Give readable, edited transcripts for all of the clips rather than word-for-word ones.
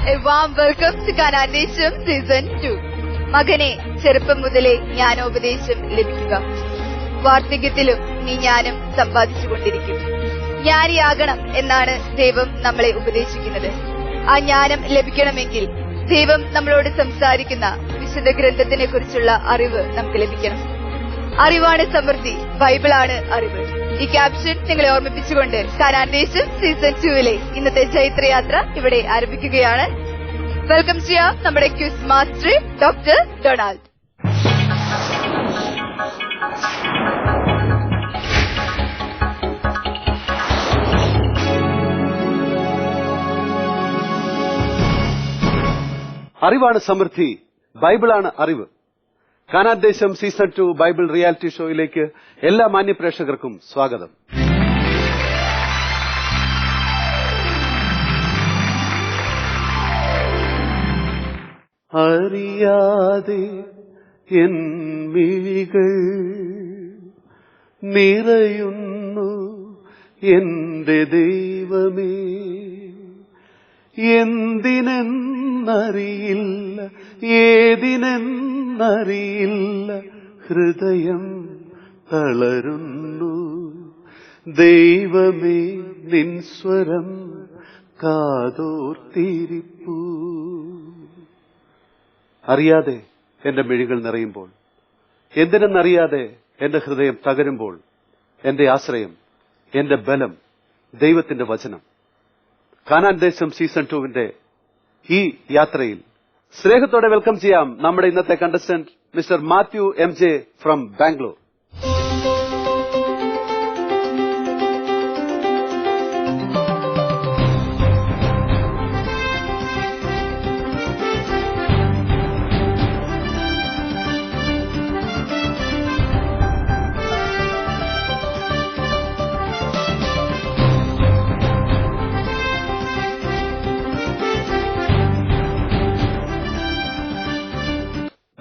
A warm welcome to Kanadesham Season 2. മകനെ, ചെറുപ്പം മുതലേ ജ്ഞാനോപദേശം ലഭിക്കുക. വാർദ്ധക്യത്തിലും നീ ജ്ഞാനം സമ്പാദിച്ചുകൊണ്ടിരിക്കും. ജ്ഞാനിയാകണം എന്നാണ് ദൈവം നമ്മളെ ഉപദേശിക്കുന്നത്. ആ ജ്ഞാനം ലഭിക്കണമെങ്കിൽ ദൈവം നമ്മളോട് സംസാരിക്കുന്ന വിശുദ്ധ ഗ്രന്ഥത്തിനെ കുറിച്ചുള്ള അറിവ് നമുക്ക് ലഭിക്കണം. അറിവാണ് സമൃദ്ധി, ബൈബിളാണ് അറിവ്. ഈ ക്യാപ്ഷൻ നിങ്ങളെ ഓർമ്മിപ്പിച്ചുകൊണ്ട് കാനാൻദേശം സീസൺ 2 ഇന്നത്തെ ചൈത്രയാത്ര ഇവിടെ ആരംഭിക്കുകയാണ്. വെൽക്കം ചെയ്യാം നമ്മുടെ ക്വിസ് മാസ്റ്റർ ഡോക്ടർ ഡൊണാൾഡ്. അറിവാണ് സമൃദ്ധി, ബൈബിളാണ് അറിവ്. കാനാൻദേശം സീസൺ 2 ബൈബിൾ റിയാലിറ്റി ഷോയിലേക്ക് എല്ലാ മാന്യപ്രേക്ഷകർക്കും സ്വാഗതം. അറിയാതെ എൻ മിഴികൾ നിറയുന്നു എന്റെ ദൈവമേ, എന്തിനെന്നറിയില്ല ഏതിനെന്നറിയില്ല, ഹൃദയം തളരുന്നു. ദൈവമേ, നിൻ സ്വരം കാതോർത്തിരിപ്പൂ. അറിയാതെ എന്റെ മിഴികൾ നിറയുമ്പോൾ, എന്തിനെന്നറിയാതെ എന്റെ ഹൃദയം തകരുമ്പോൾ, എന്റെ ആശ്രയം, എന്റെ ബലം ദൈവത്തിന്റെ വചനം. കാനാൻദേശം സീസൺ 2 ഈ യാത്രയിൽ സ്നേഹത്തോടെ വെൽക്കം ചെയ്യാം നമ്മുടെ ഇന്നത്തെ contestant mister Mathew MJ from Bangalore.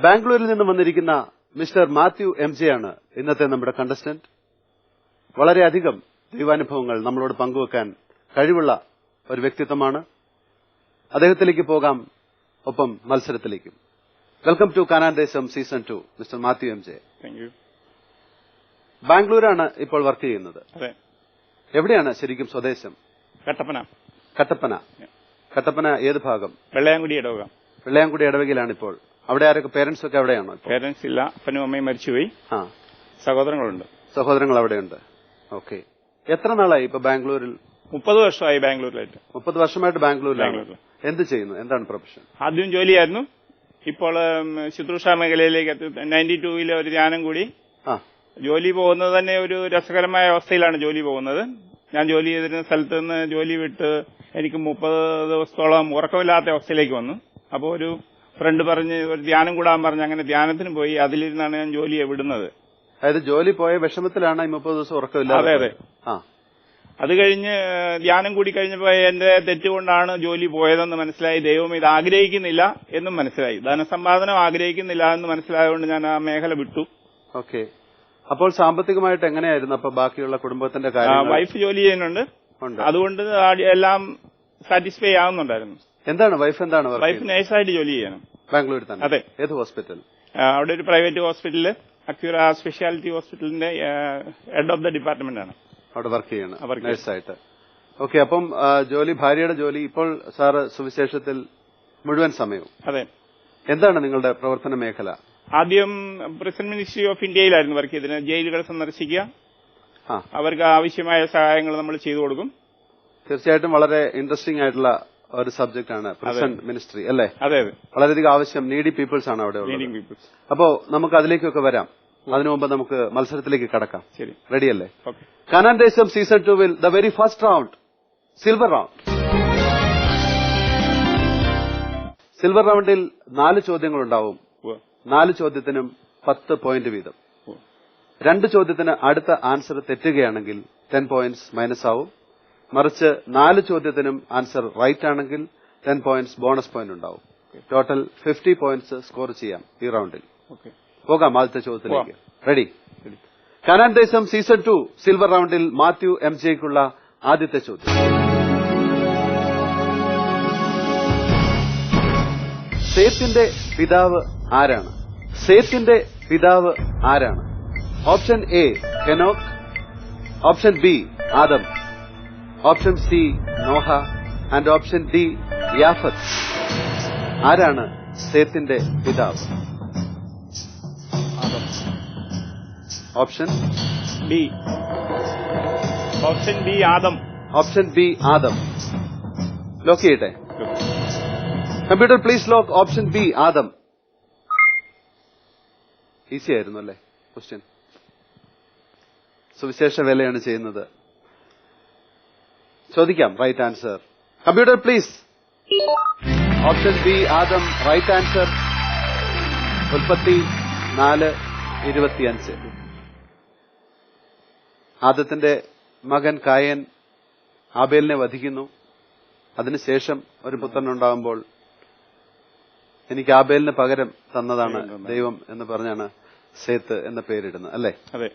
ബാംഗ്ലൂരിൽ നിന്ന് വന്നിരിക്കുന്ന മിസ്റ്റർ മാത്യു MJ ആണ് ഇന്നത്തെ നമ്മുടെ കണ്ടസ്റ്റന്റ്. വളരെയധികം ദൈവാനുഭവങ്ങൾ നമ്മളോട് പങ്കുവെക്കാൻ കഴിവുള്ള ഒരു വ്യക്തിത്വമാണ്. അദ്ദേഹത്തിലേക്ക് പോകാം, ഒപ്പം മത്സരത്തിലേക്കും. Welcome to Kanaandesham season 2 mister Mathew MJ. ബാംഗ്ലൂരാണ് ഇപ്പോൾ വർക്ക് ചെയ്യുന്നത്. എവിടെയാണ് ശരിക്കും സ്വദേശം? കട്ടപ്പന ഏത് ഭാഗം? വെള്ളയാംകുടി ഇടവകയിലാണ് ഇപ്പോൾ. അവിടെ ആരൊക്കെ? പേരന്റ്സ് ഒക്കെ അവിടെയാണോ? പേരന്റ്സ് ഇല്ല, അപ്പനും അമ്മയും മരിച്ചുപോയി. സഹോദരങ്ങൾ അവിടെയുണ്ട്. ഓക്കെ. എത്ര നാളായി ഇപ്പൊ ബാംഗ്ലൂരിൽ? 30 വർഷമായി ബാംഗ്ലൂരിലായിട്ട്. 30 വർഷമായിട്ട് ബാംഗ്ലൂരിലാണ്. എന്ത് ചെയ്യുന്നു? എന്താണ് പ്രൊഫഷൻ? ആദ്യം ജോലിയായിരുന്നു. ഇപ്പോൾ ശുശ്രൂഷ മേഖലയിലേക്ക് 92 ഒരു ധ്യാനം കൂടി. ജോലി പോകുന്നത് തന്നെ ഒരു രസകരമായ അവസ്ഥയിലാണ് ജോലി പോകുന്നത്. ഞാൻ ജോലി ചെയ്തിരുന്ന സ്ഥലത്ത് നിന്ന് ജോലി വിട്ട് എനിക്ക് 30 ദിവസത്തോളം ഉറക്കമില്ലാത്ത അവസ്ഥയിലേക്ക് വന്നു. അപ്പോൾ ഒരു ഫ്രണ്ട് പറഞ്ഞ് ഒരു ധ്യാനം കൂടാൻ പറഞ്ഞ് അങ്ങനെ ധ്യാനത്തിന് പോയി. അതിലിരുന്നാണ് ഞാൻ ജോലിയെ വിടുന്നത്. അതായത് ജോലി പോയ വിഷമത്തിലാണ് 30 ദിവസം ഉറക്കമില്ല? അതെ. അത് കഴിഞ്ഞ് ധ്യാനം കൂടി കഴിഞ്ഞപ്പോ എന്റെ തെറ്റുകൊണ്ടാണ് ജോലി പോയതെന്ന് മനസ്സിലായി. ദൈവം ഇത് ആഗ്രഹിക്കുന്നില്ല എന്നും മനസ്സിലായി. ധനസമ്പാദനം ആഗ്രഹിക്കുന്നില്ല എന്ന് മനസ്സിലായതുകൊണ്ട് ഞാൻ ആ മേഖല വിട്ടു. ഓക്കെ. അപ്പോൾ സാമ്പത്തികമായിട്ട് എങ്ങനെയായിരുന്നു അപ്പൊ ബാക്കിയുള്ള കുടുംബത്തിന്റെ കാര്യം? വൈഫ് ജോലി ചെയ്യുന്നുണ്ട്, അതുകൊണ്ട് എല്ലാം സാറ്റിസ്ഫൈ ആവുന്നുണ്ടായിരുന്നു. എന്താണ് വൈഫ് എന്താണ്? വൈഫ് നഴ്സായിട്ട് ജോലി ചെയ്യണം. ബാംഗ്ലൂരിൽ തന്നെ? അതെ. ഏത് ഹോസ്പിറ്റൽ? അവിടെ ഒരു പ്രൈവറ്റ് ഹോസ്പിറ്റലില്, അക്യൂറ സ്പെഷ്യാലിറ്റി ഹോസ്പിറ്റലിന്റെ ഹെഡ് ഓഫ് ദ ഡിപ്പാർട്ട്മെന്റ് ആണ് അവിടെ വർക്ക് ചെയ്യണം, നഴ്സായിട്ട്. ഓക്കെ. അപ്പം ഭാര്യയുടെ ജോലി. ഇപ്പോൾ സാറ് സുവിശേഷത്തിൽ മുഴുവൻ സമയവും? അതെ. എന്താണ് നിങ്ങളുടെ പ്രവർത്തന മേഖല? ആദ്യം പ്രസിഡന്റ് മിനിസ്ട്രി ഓഫ് ഇന്ത്യയിലായിരുന്നു വർക്ക് ചെയ്തത്. ജയിലുകൾ സന്ദർശിക്കുക, അവർക്ക് ആവശ്യമായ സഹായങ്ങൾ നമ്മൾ ചെയ്തു കൊടുക്കും. തീർച്ചയായിട്ടും വളരെ ഇൻട്രസ്റ്റിംഗ് ആയിട്ടുള്ള ഒരു സബ്ജക്ട് ആണ് പ്രസിഡന്റ് മിനിസ്ട്രി, അല്ലേ? അതെ. വളരെയധികം ആവശ്യം നീഡി പീപ്പിൾസ് ആണ് അവിടെ ഉള്ളത്. അപ്പോ നമുക്ക് അതിലേക്കൊക്കെ വരാം. അതിനു മുമ്പ് നമുക്ക് മത്സരത്തിലേക്ക് കടക്കാം. ശരി, റെഡിയല്ലേ? Kanaandesham season 2 the very first round, silver round. Silver റൗണ്ടിൽ 4 ചോദ്യങ്ങളുണ്ടാവും. 4 ചോദ്യത്തിനും 10 പോയിന്റ് വീതം. 2 ചോദ്യത്തിന് അടുത്ത ആൻസർ തെറ്റുകയാണെങ്കിൽ 10 പോയിന്റ്സ് മൈനസ് ആവും. മറിച്ച് 4 ചോദ്യത്തിനും ആൻസർ റൈറ്റ് ആണെങ്കിൽ 10 പോയിന്റ്സ് ബോണസ് പോയിന്റ് ഉണ്ടാവും. ടോട്ടൽ 50 പോയിന്റ്സ് സ്കോർ ചെയ്യാം ഈ റൗണ്ടിൽ. പോകാം ആദ്യത്തെ ചോദ്യത്തിലേക്ക്. റെഡി? കാനാൻദേശം സീസൺ 2 സിൽവർ റൗണ്ടിൽ മാത്യു MJക്കുള്ള ആദ്യത്തെ ചോദ്യം. സേത്തിന്റെ പിതാവ് ആരാണ്? സേത്തിന്റെ പിതാവ് ആരാണ്? Option A Henoch, option B Adam, option C Noah and option D യാഫത്ത്. ആരാണ് സേത്തിന്റെ പിതാവ്? Option B. Option B Adam. Option B Adam. Lock ചെയ്യട്ടെ? Computer please lock option B Adam. Easy ആയിരുന്നു അല്ലേ ക്വസ്റ്റ്യൻ? സുവിശേഷ വേലയാണ് ചെയ്യുന്നത്. ചോദിക്കാം right answer. Computer please. Option B Adam right answer. ഉൽപ്പത്തി 4:25. ആദത്തിന്റെ മകൻ കായൻ ആബേലിനെ വധിക്കുന്നു. അതിനുശേഷം ഒരു പുത്രനുണ്ടാകുമ്പോൾ എനിക്ക് ആബേലിന് പകരം തന്നതാണ് ദൈവം എന്ന് പറഞ്ഞാണ് സേത്ത് എന്ന പേരിടുന്നത് അല്ലേ? അതെ.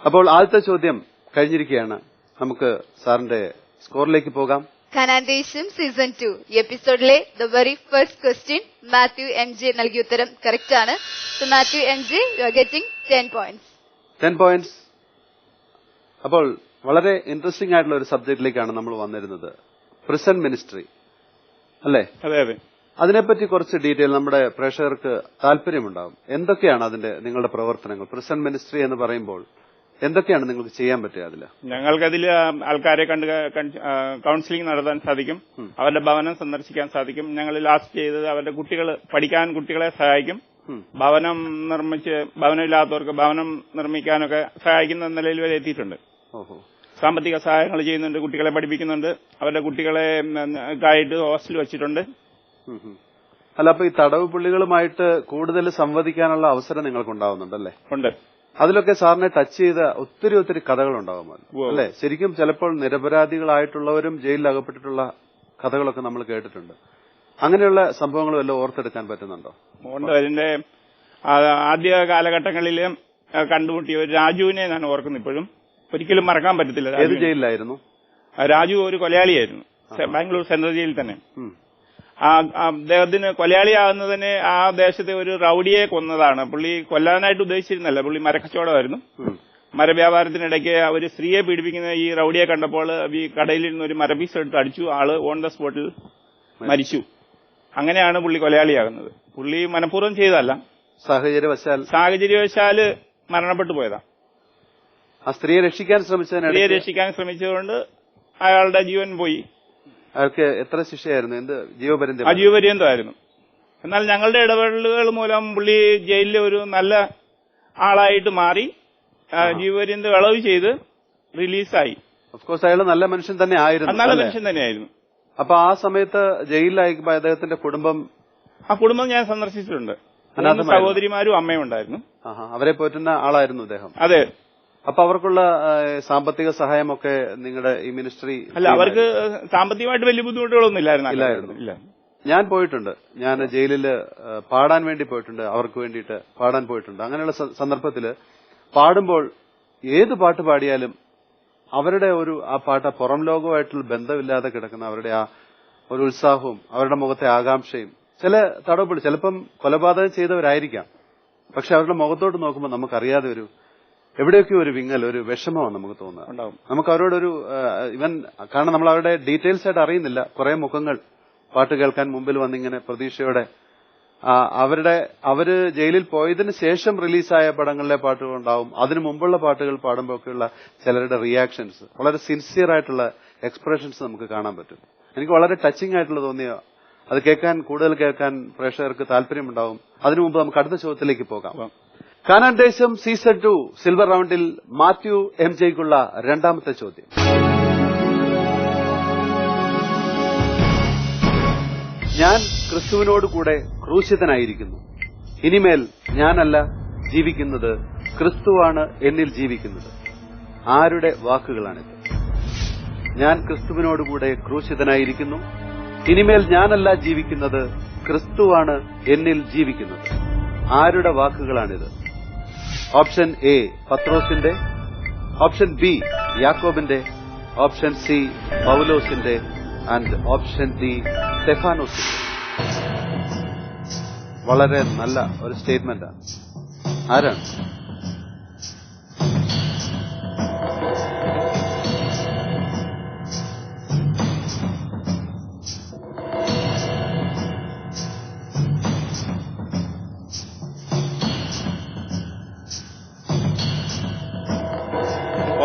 അപ്പോൾ ആദ്യത്തെ ചോദ്യം കഴിഞ്ഞിരിക്കുകയാണ്. നമുക്ക് സാറിന്റെ സ്കോറിലേക്ക് പോകാം. കനാൻ ദേശം സീസൺ 2 ഈ എപ്പിസോഡിലെ the very first question Mathew MJ നൽകിയ ഉത്തരം കറക്റ്റ് ആണ്. So Mathew MJ you are getting 10 points. 10 points. അപ്പോൾ വളരെ ഇൻട്രസ്റ്റിംഗ് ആയിട്ടുള്ള ഒരു സബ്ജക്റ്റിലേക്കാണ് നമ്മൾ വന്നിരുന്നത്. പ്രിസൺ മിനിസ്ട്രി അല്ലേ? അതെ അതെ. അതിനെപ്പറ്റി കുറച്ച് ഡീറ്റെയിൽ നമ്മുടെ പ്രേക്ഷകർക്ക് താല്പര്യമുണ്ടാകും. എന്തൊക്കെയാണ് അതിന്റെ നിങ്ങളുടെ പ്രവർത്തനങ്ങൾ? പ്രിസൺ മിനിസ്ട്രി എന്ന് പറയുമ്പോൾ എന്തൊക്കെയാണ് നിങ്ങൾക്ക് ചെയ്യാൻ പറ്റുക? അതിൽ ഞങ്ങൾക്കതിൽ ആൾക്കാരെ കണ്ട് കൌൺസിലിംഗ് നടത്താൻ സാധിക്കും, അവരുടെ ഭവനം സന്ദർശിക്കാൻ സാധിക്കും. ഞങ്ങൾ ലാസ്റ്റ് ചെയ്തത് അവരുടെ പഠിക്കാൻ കുട്ടികളെ സഹായിക്കും, ഭവനമില്ലാത്തവർക്ക് ഭവനം നിർമ്മിക്കാനൊക്കെ സഹായിക്കുന്ന നിലയിൽ വരെ എത്തിയിട്ടുണ്ട്. സാമ്പത്തിക സഹായങ്ങൾ ചെയ്യുന്നുണ്ട്, കുട്ടികളെ പഠിപ്പിക്കുന്നുണ്ട്, അവരുടെ കുട്ടികളെ ആയിട്ട് ഹോസ്റ്റൽ വെച്ചിട്ടുണ്ട്. അല്ല, അപ്പൊ ഈ തടവ് പുള്ളികളുമായിട്ട് കൂടുതൽ സംവദിക്കാനുള്ള അവസരം നിങ്ങൾക്ക് ഉണ്ടാവുന്നുണ്ടല്ലേ? ഉണ്ട്. അതിലൊക്കെ സാറിനെ ടച്ച് ചെയ്ത ഒത്തിരി ഒത്തിരി കഥകളുണ്ടാവുമല്ലോ അല്ലെ? ശരിക്കും ചിലപ്പോൾ നിരപരാധികളായിട്ടുള്ളവരും ജയിലിൽ അകപ്പെട്ടിട്ടുള്ള കഥകളൊക്കെ നമ്മൾ കേട്ടിട്ടുണ്ട്. അങ്ങനെയുള്ള സംഭവങ്ങൾ വല്ലതും ഓർത്തെടുക്കാൻ പറ്റുന്നുണ്ടോ? ഉണ്ട്. അതിന്റെ ആദ്യ കാലഘട്ടങ്ങളിൽ കണ്ടുമുട്ടിയ ഒരു രാജുവിനെ ഞാൻ ഓർക്കുന്നു ഇപ്പോഴും. ഒരിക്കലും മറക്കാൻ പറ്റത്തില്ല. ഏത് ജയിലിലായിരുന്നു? രാജു ഒരു കൊലയാളിയായിരുന്നു, ബാംഗ്ലൂർ സെൻട്രൽ ജയിലിൽ തന്നെ. അദ്ദേഹത്തിന് കൊലയാളിയാകുന്നതിന് ആ ദേശത്തെ ഒരു റൌഡിയെ കൊന്നതാണ്. പുള്ളി കൊല്ലാനായിട്ട് ഉദ്ദേശിച്ചിരുന്നല്ല, പുള്ളി മരക്കച്ചവടമായിരുന്നു. മരവ്യാപാരത്തിനിടയ്ക്ക് ഒരു സ്ത്രീയെ പീഡിപ്പിക്കുന്ന ഈ റൌഡിയെ കണ്ടപ്പോൾ ഈ കടയിലിരുന്ന് ഒരു മരപ്പീസ് എടുത്ത് അടിച്ചു. ആള് ഓൺ ദ സ്പോട്ടിൽ മരിച്ചു. അങ്ങനെയാണ് പുള്ളി കൊലയാളിയാകുന്നത്. പുള്ളി മനഃപൂർവ്വം ചെയ്തതല്ല, സാഹചര്യവശാല് മരണപ്പെട്ടു പോയതാ. ആ സ്ത്രീയെ രക്ഷിക്കാൻ ശ്രമിച്ചതുകൊണ്ട് അയാളുടെ ജീവൻ പോയി. അയാൾക്ക് എത്ര ശിക്ഷയായിരുന്നു? എന്ത് ജീവപര്യന്തം? ജീവപര്യന്തമായിരുന്നു. എന്നാൽ ഞങ്ങളുടെ ഇടപെടലുകൾ മൂലം പുള്ളി ജയിലിലെ ഒരു നല്ല ആളായിട്ട് മാറി, ജീവപര്യന്തം ഇളവ് ചെയ്ത് റിലീസായി. ഓഫ്കോഴ്സ് അയാൾ നല്ല മനുഷ്യൻ തന്നെ ആയിരുന്നു. നല്ല മനുഷ്യൻ തന്നെയായിരുന്നു. അപ്പൊ ആ സമയത്ത് ജയിലിലായപ്പോ അദ്ദേഹത്തിന്റെ കുടുംബം ഞാൻ സന്ദർശിച്ചിട്ടുണ്ട്. സഹോദരിമാരും അമ്മയും ഉണ്ടായിരുന്നു. അവരെ പോറ്റുന്ന ആളായിരുന്നു അദ്ദേഹം. അതെ. അപ്പൊ അവർക്കുള്ള സാമ്പത്തിക സഹായമൊക്കെ നിങ്ങളുടെ ഈ മിനിസ്ട്രി? അല്ല, അവർക്ക് സാമ്പത്തികമായിട്ട് വലിയ ബുദ്ധിമുട്ടുകളൊന്നും ഇല്ലായിരുന്നു. ഞാൻ പോയിട്ടുണ്ട്. ഞാൻ ജയിലിൽ പാടാൻ വേണ്ടി പോയിട്ടുണ്ട്, അവർക്ക് വേണ്ടിയിട്ട് പാടാൻ പോയിട്ടുണ്ട്. അങ്ങനെയുള്ള സന്ദർഭത്തിൽ പാടുമ്പോൾ ഏത് പാട്ട് പാടിയാലും അവരുടെ ആ പാട്ട് പുറം ലോകവുമായിട്ടുള്ള ബന്ധമില്ലാതെ കിടക്കുന്ന അവരുടെ ആ ഒരു ഉത്സാഹവും അവരുടെ മുഖത്തെ ആകാംക്ഷയും. ചില തടവുപള്ളി ചിലപ്പം കൊലപാതകം ചെയ്തവരായിരിക്കാം, പക്ഷെ അവരുടെ മുഖത്തോട്ട് നോക്കുമ്പോൾ നമുക്കറിയാതെ എവിടെയൊക്കെ ഒരു വിങ്ങൽ, ഒരു വിഷമമാണ് നമുക്ക് തോന്നുക. നമുക്ക് അവരോടൊരു കാരണം നമ്മൾ അവരുടെ ഡീറ്റെയിൽസ് ആയിട്ട് അറിയുന്നില്ല. കുറെ മുഖങ്ങൾ പാട്ട് കേൾക്കാൻ മുമ്പിൽ വന്നിങ്ങനെ പ്രതീക്ഷയോടെ അവര് ജയിലിൽ പോയതിനു ശേഷം റിലീസായ പടങ്ങളിലെ പാട്ടുകൾ ഉണ്ടാവും. അതിനു മുമ്പുള്ള പാട്ടുകൾ പാടുമ്പോഴൊക്കെയുള്ള ചിലരുടെ റിയാക്ഷൻസ്, വളരെ സിൻസിയർ ആയിട്ടുള്ള എക്സ്പ്രഷൻസ് നമുക്ക് കാണാൻ പറ്റും. എനിക്ക് വളരെ ടച്ചിങ് ആയിട്ടുള്ള തോന്നിയ അത് കൂടുതൽ കേൾക്കാൻ പ്രേക്ഷകർക്ക് താല്പര്യമുണ്ടാവും. അതിനു മുമ്പ് നമുക്ക് അടുത്ത ചോദ്യത്തിലേക്ക് പോകാം. കാനാൻ ദേശം സീസൺ 2 സിൽവർ റൗണ്ടിൽ മാത്യു MJക്കുള്ള രണ്ടാമത്തെ ചോദ്യം. ഞാൻ ക്രിസ്തുവിനോടുകൂടെ ക്രൂശിതനായിരിക്കുന്നു. ഇനിമേൽ ഞാനല്ല ജീവിക്കുന്നത്, ക്രിസ്തുവാണ് എന്നിൽ ജീവിക്കുന്നത്. ആരുടെ വാക്കുകളാണിത്? ഞാൻ ക്രിസ്തുവിനോടുകൂടെ ക്രൂശിതനായിരിക്കുന്നു. ഇനിമേൽ ഞാനല്ല ജീവിക്കുന്നത്, ക്രിസ്തുവാണ് എന്നിൽ ജീവിക്കുന്നത്. ആരുടെ വാക്കുകളാണിത്? ഓപ്ഷൻ എ പത്രോസിന്റെ, ഓപ്ഷൻ ബി യാക്കോബിന്റെ, ഓപ്ഷൻ സി പൗലോസിന്റെ ആൻഡ് ഓപ്ഷൻ ഡി സ്റ്റെഫാനോസിന്റെ. വളരെ നല്ല ഒരു സ്റ്റേറ്റ്മെന്റാണ്. ആരാണ്?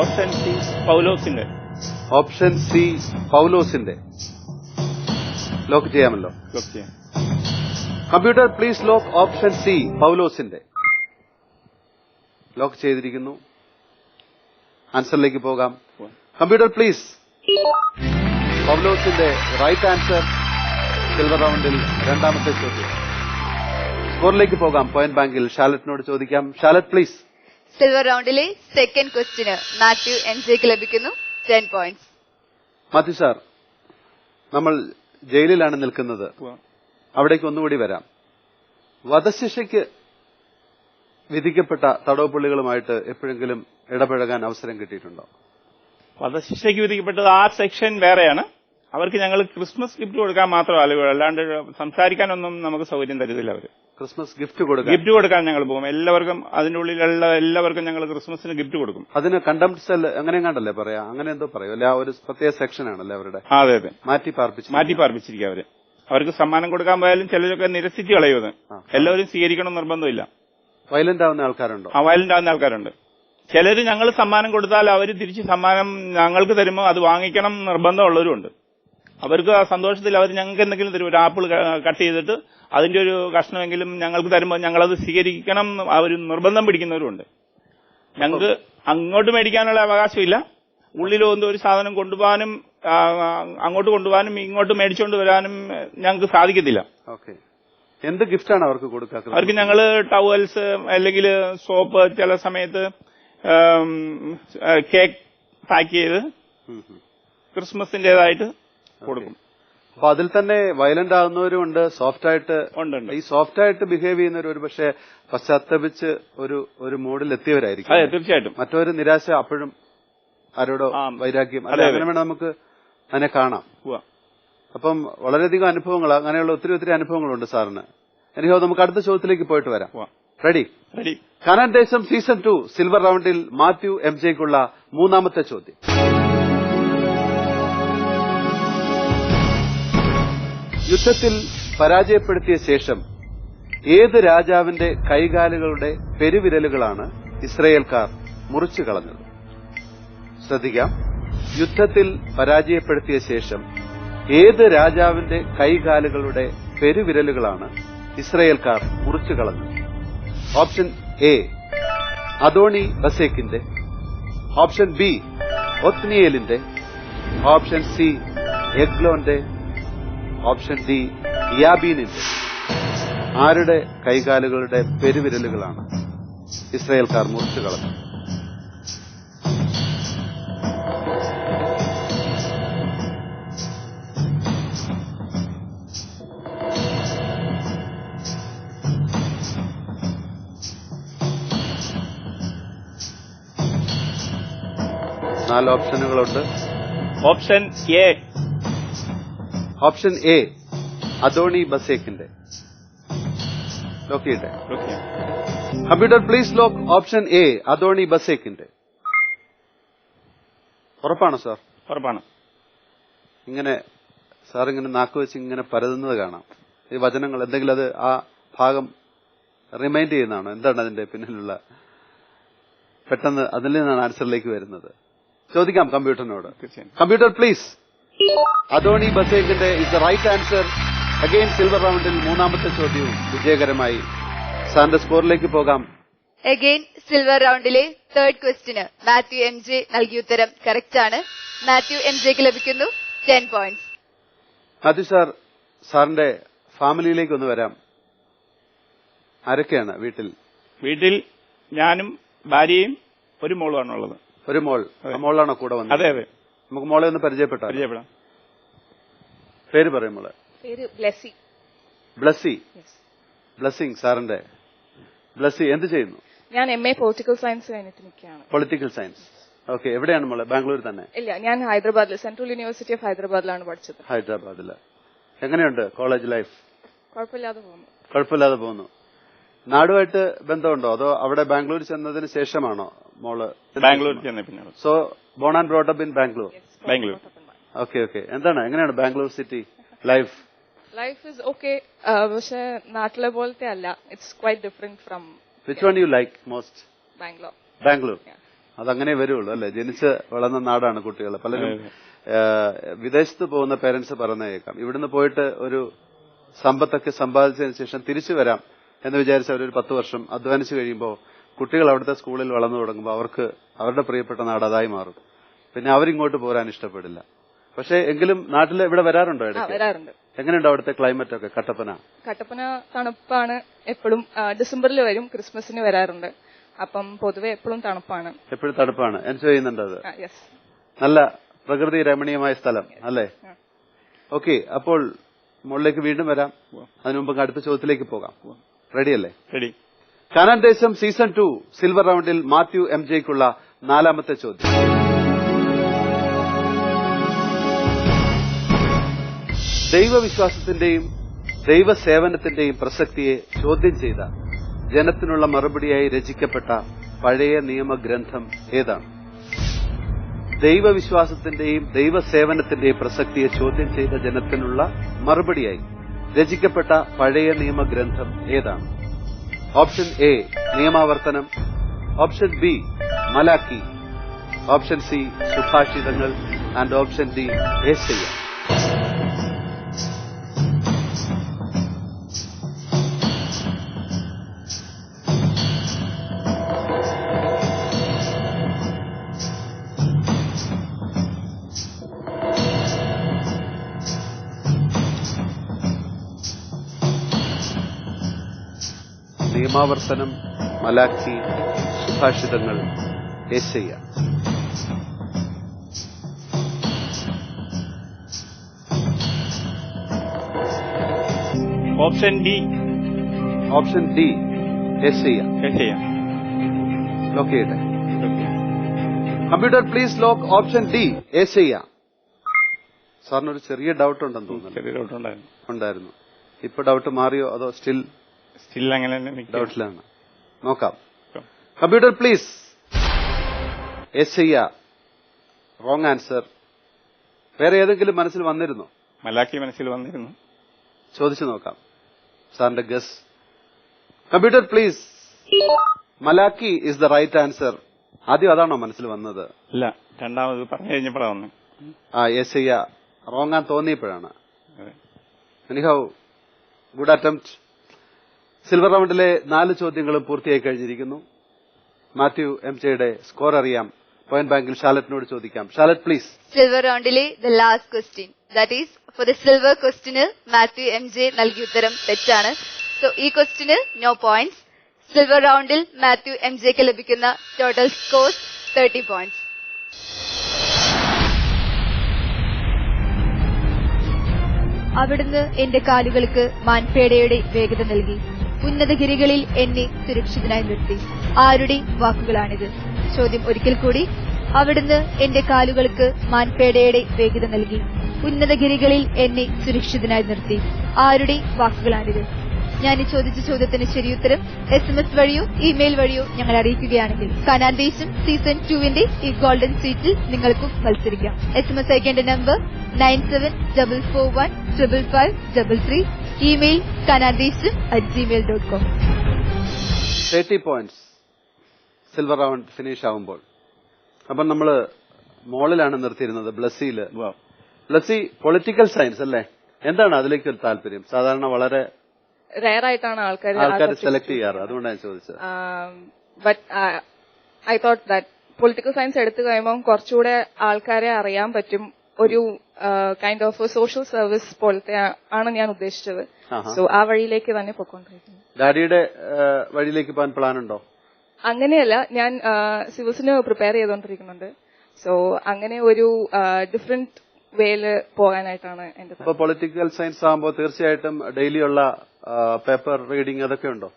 ഓപ്ഷൻ സി പൗലോസിന്റെ. ഓപ്ഷൻ സി പൗലോസിന്റെ. ലോക്ക് ചെയ്യാമല്ലോ. ലോക്ക് ചെയ്യാം. Computer please lock option C പൗലോസിന്റെ. ലോക്ക് ചെയ്തിരിക്കുന്നു. ആൻസറിലേക്ക് പോകാം. Computer please. പൗലോസിന്റെ റൈറ്റ് ആൻസർ. സിൽവർ റൗണ്ടിൽ രണ്ടാമത്തെ ചോദ്യം. സ്കോറിലേക്ക് പോകാം. പോയിന്റ് ബാങ്കിൽ ഷാലറ്റിനോട് ചോദിക്കാം. Charlotte please. സിൽവർ റൗണ്ടിലെ സെക്കൻഡ് ക്വസ്റ്റിന് മാത്യു എൻജെക്ക് ലഭിക്കുന്നു 10 പോയിന്റ്സ്. മാത്യു സാർ, നമ്മൾ ജയിലിലാണ് നിൽക്കുന്നത്. അവിടേക്ക് ഒന്നുകൂടി വരാം. വധശിക്ഷയ്ക്ക് വിധിക്കപ്പെട്ട തടവുപുള്ളികളുമായിട്ട് എപ്പോഴെങ്കിലും ഇടപഴകാൻ അവസരം കിട്ടിയിട്ടുണ്ടോ? വധശിക്ഷയ്ക്ക് വിധിക്കപ്പെട്ടത് ആ സെക്ഷൻ വേറെയാണ്. അവർക്ക് ഞങ്ങൾ ക്രിസ്മസ് ഗിഫ്റ്റ് കൊടുക്കാൻ മാത്രമല്ല, അല്ലാണ്ട് സംസാരിക്കാനൊന്നും നമുക്ക് സൗകര്യം തരുന്നില്ല. അവര് ക്രിസ്മസ് ഗിഫ്റ്റ് കൊടുക്കാൻ ഞങ്ങൾ പോകും. എല്ലാവർക്കും അതിന്റെ ഉള്ളിലുള്ള എല്ലാവർക്കും ഞങ്ങൾ ക്രിസ്മസിന് ഗിഫ്റ്റ് കൊടുക്കും. അതിന് കണ്ടംപ്റ്റ് സെൽ അങ്ങനെ കണ്ടല്ലേ പറയാ, അങ്ങനെ എന്തോ പറയും അല്ലെ? ഒരു പ്രത്യേക സെക്ഷൻ ആണല്ലേ അവരുടെ. അതെ അതെ, മാറ്റി പാർപ്പിച്ചിരിക്കുക അവര്. അവർക്ക് സമ്മാനം കൊടുക്കാൻ പോയാലും ചിലരൊക്കെ നിരസിച്ച് കളയുന്നത്. എല്ലാവരും സ്വീകരിക്കണം നിർബന്ധമില്ല. വയലന്റ് ആവുന്ന ആൾക്കാരുണ്ടോ? വയലന്റ് ആവുന്ന ആൾക്കാരുണ്ട്. ചിലര് ഞങ്ങൾ സമ്മാനം കൊടുത്താൽ അവർ തിരിച്ച് സമ്മാനം ഞങ്ങൾക്ക് തരുമ്പോൾ അത് വാങ്ങിക്കണം നിർബന്ധമുള്ളവരുണ്ട്. അവർക്ക് ആ സന്തോഷത്തിൽ അവർ ഞങ്ങൾക്ക് എന്തെങ്കിലും തരും. ഒരു ആപ്പിൾ കട്ട് ചെയ്തിട്ട് അതിന്റെ ഒരു കഷ്ണമെങ്കിലും ഞങ്ങൾക്ക് തരുമ്പോൾ ഞങ്ങളത് സ്വീകരിക്കണം അവർ നിർബന്ധം പിടിക്കുന്നവരുണ്ട്. ഞങ്ങൾക്ക് അങ്ങോട്ട് മേടിക്കാനുള്ള അവകാശമില്ല. ഉള്ളിലൊന്നും ഒരു സാധനം കൊണ്ടുപോകാനും അങ്ങോട്ട് കൊണ്ടുപോകാനും ഇങ്ങോട്ട് മേടിച്ചുകൊണ്ട് വരാനും ഞങ്ങൾക്ക് സാധിക്കത്തില്ല. എന്ത് ഗിഫ്റ്റാണ് അവർക്ക് കൊടുക്കുക? അവർക്ക് ഞങ്ങൾ ടവൽസ് അല്ലെങ്കിൽ സോപ്പ്, ചില സമയത്ത് കേക്ക് പാക്ക് ചെയ്ത് ക്രിസ്മസിന്റേതായിട്ട് കൊടുക്കും. അപ്പൊ അതിൽ തന്നെ വയലന്റ് ആകുന്നവരും ഉണ്ട്, സോഫ്റ്റ് ആയിട്ട്. ഈ സോഫ്റ്റ് ആയിട്ട് ബിഹേവ് ചെയ്യുന്നവർ ഒരു പക്ഷേ പശ്ചാത്തപിച്ച് ഒരു മൂഡിൽ എത്തിയവരായിരിക്കും. അതെ, തീർച്ചയായിട്ടും. മറ്റൊരു നിരാശ അപ്പോഴും ആരോടോ വൈരാഗ്യം, അങ്ങനെ വേണം നമുക്ക് അതിനെ കാണാം. അപ്പം വളരെയധികം അനുഭവങ്ങൾ, അങ്ങനെയുള്ള ഒത്തിരി അനുഭവങ്ങളുണ്ട് സാറിന്. എനിക്കോ നമുക്ക് അടുത്ത ചോദ്യത്തിലേക്ക് പോയിട്ട് വരാം. റെഡി? കാനാൻ ദേശം സീസൺ 2 സിൽവർ റൗണ്ടിൽ മാത്യു എംജെക്കുള്ള മൂന്നാമത്തെ ചോദ്യം. യുദ്ധത്തിൽ പരാജയപ്പെടുത്തിയ ശേഷം ഏത് രാജാവിന്റെ കൈകാലുകളുടെ പെരുവിരലുകളാണ് ഇസ്രയേൽക്കാർ മുറിച്ചു കളഞ്ഞത്? ശ്രദ്ധിക്കാം. യുദ്ധത്തിൽ പരാജയപ്പെടുത്തിയ ശേഷം ഏത് രാജാവിന്റെ കൈകാലുകളുടെ പെരുവിരലുകളാണ് ഇസ്രയേൽക്കാർ മുറിച്ചു കളഞ്ഞത്? ഓപ്ഷൻ എ അദോണി ബസേക്കിന്റെ, ഓപ്ഷൻ ബി ഒത്നിയേലിന്റെ, ഓപ്ഷൻ സി എഗ്ലോന്റെ, ഓപ്ഷൻ ഡി യാബീനിന്റെ. ആരുടെ കൈകാലുകളുടെ പെരുവിരലുകളാണ് ഇസ്രയേൽക്കാർ മുറിച്ചു കളഞ്ഞത്? നാല് ഓപ്ഷനുകളുണ്ട്. Option A. Option A Adoni ബസേക്കിന്റെ. ലോക്ക് ചെയ്യട്ടെ? Computer please lock option A Adoni ബസേക്കിന്റെ. ഉറപ്പാണോ സാർ? ഉറപ്പാണ്. ഇങ്ങനെ സാർ ഇങ്ങനെ നാക്കുവെച്ച് ഇങ്ങനെ പരതുന്നത് കാണാം. ഈ വചനങ്ങൾ എന്തെങ്കിലും അത് ആ ഭാഗം റിമൈൻഡ് ചെയ്യുന്നതാണോ? എന്താണ് അതിന്റെ പിന്നിലുള്ള? പെട്ടെന്ന് അതിൽ നിന്നാണ് ആൻസറിലേക്ക് വരുന്നത്. ചോദിക്കാം കമ്പ്യൂട്ടറിനോട്. Computer please. അദോണി ബസേക്കിന്റെ is the right answer. Again silver round മൂന്നാമത്തെ ചോദ്യവും വിജയകരമായി. സാറിന്റെ സ്കോറിലേക്ക് പോകാം. അഗെയിൻ സിൽവർ റൗണ്ടിലെ തേർഡ് ക്വസ്റ്റിന് മാത്യു എം ജെ നൽകിയ ഉത്തരം കറക്റ്റ് ആണ്. മാത്യു എം ജെക്ക് ലഭിക്കുന്നു 10 പോയിന്റ്സ്. മാത്യു സാർ, സാറിന്റെ ഫാമിലിയിലേക്ക് ഒന്ന് വരാം. ആരൊക്കെയാണ് വീട്ടിൽ? വീട്ടിൽ ഞാനും ഭാര്യയും ഒരു മോളുമാണുള്ളത്. ഒരു മോൾ. മോളാണോ കൂടെ വന്നത്? അതെ അതെ. നമുക്ക് മോളെ ഒന്ന് പരിചയപ്പെടാം. പേര് പറയും മോളെ. പേര് ബ്ലെസ്സി. ബ്ലസ്സി. ബ്ലസ്സിംഗ് സാറിന്റെ. ബ്ലസ്സി എന്ത് ചെയ്യുന്നു? ഞാൻ MA പൊളിറ്റിക്കൽ സയൻസ് കഴിഞ്ഞിട്ട് നിൽക്കുകയാണ്. Political science. ഓക്കെ. എവിടെയാണ് മോളെ? ബാംഗ്ലൂർ തന്നെ? ഇല്ല, ഞാൻ ഹൈദരാബാദിൽ സെൻട്രൽ യൂണിവേഴ്സിറ്റി ഓഫ് ഹൈദരാബാദിലാണ് പഠിച്ചത്. ഹൈദരാബാദില്. എങ്ങനെയുണ്ട് കോളേജ് ലൈഫ്? കുഴപ്പമില്ലാതെ പോകുന്നു. കുഴപ്പമില്ലാതെ പോകുന്നു. നാടുമായിട്ട് ബന്ധമുണ്ടോ അതോ അവിടെ ബാംഗ്ലൂർ ചെന്നതിന് ശേഷമാണോ മോള്? ബാംഗ്ലൂർ ചെന്ന പിന്നെ. So born and brought up in Bangalore. Bangalore. Okay. എങ്ങനെയാണ് Bangalore city life? Life is okay, പക്ഷെ നാട്ടിലെ പോലത്തെ അല്ല. It's quite different from. Which one you like most? Bangalore. Bangalore. അതങ്ങനെ വരുള്ളൂ അല്ലെ? ജനിച്ച് വളർന്ന നാടാണ് കുട്ടികൾ. പലരും വിദേശത്ത് പോകുന്ന പേരന്റ്സ് പറഞ്ഞു കേൾക്കാം, ഇവിടുന്ന് പോയിട്ട് ഒരു സമ്പത്തൊക്കെ സമ്പാദിച്ചതിന് ശേഷം തിരിച്ചു വരാം എന്ന് വിചാരിച്ച് അവരൊരു 10 വർഷം അധ്വാനിച്ചു കഴിയുമ്പോൾ കുട്ടികൾ അവിടുത്തെ സ്കൂളിൽ വളർന്നു തുടങ്ങുമ്പോൾ അവർക്ക് അവരുടെ പ്രിയപ്പെട്ട നാട് അതായി മാറും. പിന്നെ അവരിങ്ങോട്ട് പോരാൻ ഇഷ്ടപ്പെടില്ല. പക്ഷെ എങ്കിലും നാട്ടിൽ ഇവിടെ വരാറുണ്ടോ? വരാറുണ്ട്. എങ്ങനെയുണ്ട് അവിടുത്തെ ക്ലൈമറ്റ് ഒക്കെ? കട്ടപ്പന തണുപ്പാണ്. എപ്പോഴും ഡിസംബറിൽ വരും, ക്രിസ്മസിന് വരാറുണ്ട്. അപ്പം പൊതുവെ എപ്പോഴും തണുപ്പാണ്. എപ്പോഴും തണുപ്പാണ്. എൻജോയ് ചെയ്യുന്നുണ്ട് അത്? നല്ല പ്രകൃതി രമണീയമായ സ്ഥലം അല്ലേ? ഓക്കെ. അപ്പോൾ മുകളിലേക്ക് വീണ്ടും വരാം. അതിനുമുമ്പ് അടുത്ത ചോദ്യത്തിലേക്ക് പോകാം. റെഡിയല്ലേ? റെഡി. കാനാൻ ദേശം സീസൺ 2 സിൽവർ റൗണ്ടിൽ മാത്യു MJക്കുള്ള 4ാമത്തെ ചോദ്യം. ദൈവവിശ്വാസത്തിന്റെയും ദൈവസേവനത്തിന്റെയും പ്രസക്തിയെ ചോദ്യം ചെയ്ത ജനത്തിനുള്ള മറുപടിയായി രചിക്കപ്പെട്ട പഴയ നിയമഗ്രന്ഥം ഏതാണ്? ദൈവവിശ്വാസത്തിന്റെയും ദൈവസേവനത്തിന്റെയും പ്രസക്തിയെ ചോദ്യം ചെയ്ത ജനത്തിനുള്ള മറുപടിയായി രചിക്കപ്പെട്ട പഴയ നിയമഗ്രന്ഥം ഏതാണ്? ഓപ്ഷൻ എ നിയമാവർത്തനം, ഓപ്ഷൻ ബി മലാക്കി, ഓപ്ഷൻ സി സുഭാഷിതങ്ങൾ ആൻഡ് ഓപ്ഷൻ ഡി യേശയ്യ. നിയമാവർത്തനം, മലാക്കി, സുഭാഷിതങ്ങൾ, യേശയ്യ. Option D. ഓപ്ഷൻ ഡി യേശയ്യ. ലോക്ക് ചെയ്യട്ടെ. Computer please lock option D യേശയ്യ. സാറിനൊരു ചെറിയ ഡൗട്ട് ഉണ്ടെന്ന് തോന്നുന്നു. ഉണ്ടായിരുന്നു. ഇപ്പൊ ഡൗട്ട് മാറിയോ അതോ സ്റ്റിൽ അങ്ങനെ ഡൗട്ടിലാണ്? നോക്കാം. Computer please. യേശയ്യ റോങ് ആൻസർ. വേറെ ഏതെങ്കിലും മനസ്സിൽ വന്നിരുന്നോ? മലാക്കി മനസ്സിൽ വന്നിരുന്നു. ചോദിച്ചു നോക്കാം സാറിന്റെ ഗസ്. Computer please. മലാക്കി ഇസ് ദ റൈറ്റ് ആൻസർ. ആദ്യം അതാണോ മനസ്സിൽ വന്നത്? ഇല്ല, രണ്ടാമത് പറഞ്ഞു കഴിഞ്ഞപ്പോഴാണ് വന്നത്. യേശയ്യ റോങ് ആൻ തോന്നിയപ്പോഴാണ്. Anyhow good attempt. സിൽവർ റൗണ്ടിലെ 4 ചോദ്യങ്ങളും പൂർത്തിയായി കഴിഞ്ഞിരിക്കുന്നു. മാത്യു MJയുടെ സ്കോർ അറിയാം. പോയിന്റ് ബാങ്കിൽ ഷാലറ്റിനോട് ചോദിക്കാം. Charlotte please. സിൽവർ റൗണ്ടിലെ the last question, that is for the silver ക്വസ്റ്റ്യന് മാത്യു MJ നൽകിയ ഉത്തരം തെറ്റാണ്. സോ ഈ ക്വസ്റ്റ്യന് നോ പോയിന്റ്സ്. സിൽവർ റൗണ്ടിൽ മാത്യു MJക്ക് ലഭിക്കുന്ന ടോട്ടൽ സ്കോർ 30 പോയിന്റ്സ്. അവിടുന്ന് എന്റെ കാലുകൾക്ക് മാൻപേടയുടെ വേഗത നൽകി, ഉന്നതഗിരികളിൽ എന്നെ സുരക്ഷിതനായി നിർത്തി. ആരുടെ വാക്കുകളാണിത്? ചോദ്യം ഒരിക്കൽ കൂടി. അവിടുന്ന് എന്റെ കാലുകൾക്ക് മാൻപേടയുടെ വേഗത നൽകി, ഉന്നതഗിരികളിൽ എന്നെ സുരക്ഷിതനായി നിർത്തി. ആരുടെ വാക്കുകളാണിത്? ഞാൻ ഈ ചോദിച്ച ചോദ്യത്തിന് ശരിയുത്തരം SMS വഴിയോ ഇമെയിൽ വഴിയോ ഞങ്ങൾ അറിയിക്കുകയാണെങ്കിൽ കാനാൻ ദേശം സീസൺ 2 ഈ ഗോൾഡൻ സീറ്റിൽ നിങ്ങൾക്കും മത്സരിക്കാം. SMS അയക്കേണ്ട number 9744155533. Email kanandesham@gmail.com. 30 points silver round finish ആവുമ്പോൾ. അപ്പം നമ്മള് മോളിലാണ് നിർത്തിയിരുന്നത്, ബ്ലസ്സിയില്. ബ്ലസ്സി പൊളിറ്റിക്കൽ സയൻസ് അല്ലേ? എന്താണ് അതിലേക്ക് ഒരു താല്പര്യം? സാധാരണ വളരെ റെയർ ആയിട്ടാണ് ആൾക്കാർ സെലക്ട് ചെയ്യാറ്, അതുകൊണ്ടാണ് ഞാൻ ചോദിച്ചത്. But I thought that political science എടുത്തു കഴിയുമ്പോൾ കുറച്ചുകൂടെ ആൾക്കാരെ അറിയാൻ പറ്റും. ഒരു കൈൻഡ് ഓഫ് സോഷ്യൽ സർവീസ് പോലത്തെ ആണ് ഞാൻ ഉദ്ദേശിച്ചത്. സോ ആ വഴിയിലേക്ക് തന്നെ പോയിക്കൊണ്ടിരിക്കുന്നു. ഡാഡിയുടെ വഴിയിലേക്ക് പോകാൻ പ്ലാൻ ഉണ്ടോ? അങ്ങനെയല്ല, ഞാൻ സിവിൽസിന് പ്രിപ്പയർ ചെയ്തുകൊണ്ടിരിക്കുന്നുണ്ട്. സോ അങ്ങനെ ഒരു ഡിഫറെന്റ് വേയില് പോകാനായിട്ടാണ് എന്റെ. ഇപ്പൊ പൊളിറ്റിക്കൽ സയൻസ് ആകുമ്പോൾ തീർച്ചയായിട്ടും ഡെയിലി ഉള്ള പേപ്പർ റീഡിംഗ് അതൊക്കെ ഉണ്ടോ?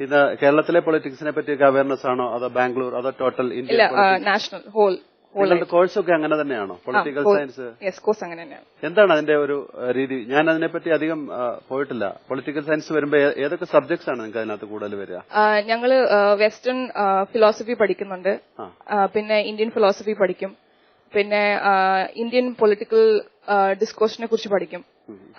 ഇത് കേരളത്തിലെ പൊളിറ്റിക്സിനെ പറ്റിയൊക്കെ അവയർനെസ് ആണോ അതോ ബാംഗ്ലൂർ അതോ ടോട്ടൽ ഇന്ത്യ? നാഷണൽ നിങ്ങളുടെ കോഴ്സൊക്കെ അങ്ങനെ തന്നെയാണോ? Political science? യെസ്, കോഴ്സ് അങ്ങനെ തന്നെയാണ്. എന്താണ് അതിന്റെ ഒരു രീതി? ഞാൻ അതിനെപ്പറ്റി അധികം പോയിട്ടില്ല. പൊളിറ്റിക്കൽ സയൻസ് വരുമ്പോ ഏതൊക്കെ സബ്ജക്ട്സ് ആണ് നിങ്ങൾക്ക് അതിനകത്ത് കൂടുതൽ വരിക? ഞങ്ങള് വെസ്റ്റേൺ ഫിലോസഫി പഠിക്കുന്നുണ്ട്, പിന്നെ ഇന്ത്യൻ ഫിലോസഫി പഠിക്കും, പിന്നെ ഇന്ത്യൻ പൊളിറ്റിക്കൽ ഡിസ്കോഴ്സിനെ കുറിച്ച് പഠിക്കും.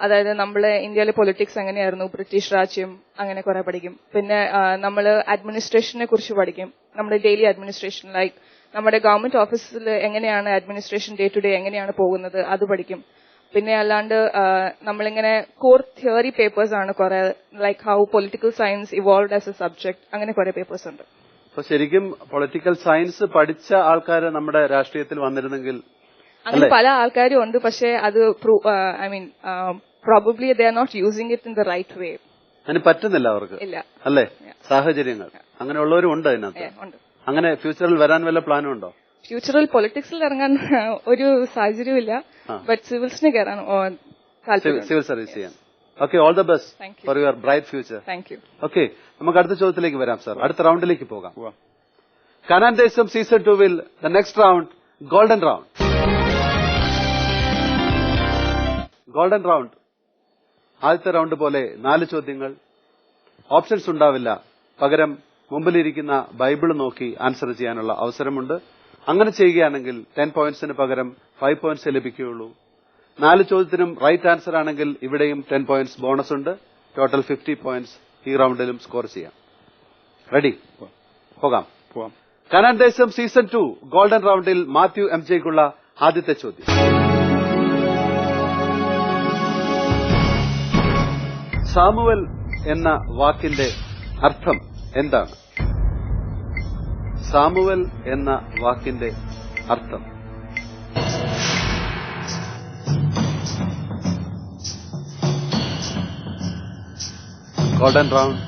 അതായത് നമ്മള് ഇന്ത്യയിലെ പൊളിറ്റിക്സ് എങ്ങനെയായിരുന്നു, ബ്രിട്ടീഷ് രാജ്യം, അങ്ങനെ കുറെ പഠിക്കും. പിന്നെ നമ്മള് അഡ്മിനിസ്ട്രേഷനെ കുറിച്ച് പഠിക്കും, നമ്മുടെ ഡെയിലി അഡ്മിനിസ്ട്രേഷൻ, ലൈക്ക് നമ്മുടെ ഗവൺമെന്റ് ഓഫീസിൽ എങ്ങനെയാണ് അഡ്മിനിസ്ട്രേഷൻ ഡേ ടു ഡേ എങ്ങനെയാണ് പോകുന്നത്, അത് പഠിക്കും. പിന്നെ അല്ലാണ്ട് നമ്മളിങ്ങനെ കോർ തിയറി പേപ്പേഴ്സ് ആണ് കുറെ, like how political science evolve as A subject, അങ്ങനെ കുറെ പേപ്പേഴ്സ് ഉണ്ട്. അപ്പൊ ശരിക്കും പൊളിറ്റിക്കൽ സയൻസ് പഠിച്ച ആൾക്കാർ നമ്മുടെ രാഷ്ട്രീയത്തിൽ വന്നിരുന്നെങ്കിൽ? അങ്ങനെ പല ആൾക്കാരും ഉണ്ട്, പക്ഷെ അത് I mean probably they are not using it in the right way. അതിന് പറ്റുന്നില്ല അവർക്ക്, ഇല്ല അല്ലേ? സാഹചര്യങ്ങൾ അങ്ങനെയുള്ളവരും ഉണ്ട് അതിനകത്ത്. അങ്ങനെ ഫ്യൂച്ചറിൽ വരാൻ വല്ല പ്ലാനും ഉണ്ടോ? ഫ്യൂച്ചറിൽ പൊളിറ്റിക്സിൽ ഇറങ്ങാൻ ഒരു സാഹചര്യമില്ല, ബട്ട് സിവിൽസിന് കയറാൻ സിവിൽ സർവീസ് ചെയ്യാൻ. Okay, all the best for your bright future. Thank you. Okay, നമുക്ക് അടുത്ത ചോദ്യത്തിലേക്ക് വരാം സാർ. അടുത്ത റൗണ്ടിലേക്ക് പോകാം. കാനാൻ ദേശം season 2 the next round, golden round. Golden round ആദ്യത്തെ റൗണ്ട് പോലെ 4 ചോദ്യങ്ങൾ. ഓപ്ഷൻസ് ഉണ്ടാവില്ല, പകരം മുമ്പിലിരിക്കുന്ന ബൈബിൾ നോക്കി ആൻസർ ചെയ്യാനുള്ള അവസരമുണ്ട്. അങ്ങനെ ചെയ്യുകയാണെങ്കിൽ 10 പോയിന്റ്സിന് പകരം 5 പോയിന്റ്സ് ലഭിക്കുകയുള്ളൂ. 4 ചോദ്യത്തിനും റൈറ്റ് ആൻസർ ആണെങ്കിൽ ഇവിടെയും 10 പോയിന്റ്സ് ബോണസ് ഉണ്ട്. ടോട്ടൽ 50 പോയിന്റ്സ് ഈ റൗണ്ടിലും സ്കോർ ചെയ്യാം. റെഡി? പോകാം. കാനാൻ ദേശം സീസൺ 2 ഗോൾഡൻ റൗണ്ടിൽ മാത്യു MJക്കുള്ള ആദ്യത്തെ ചോദ്യം. സാമുവൽ എന്ന വാക്കിന്റെ അർത്ഥം എന്താണ്? സാമുവൽ എന്ന വാക്കിന്റെ അർത്ഥം. Golden round.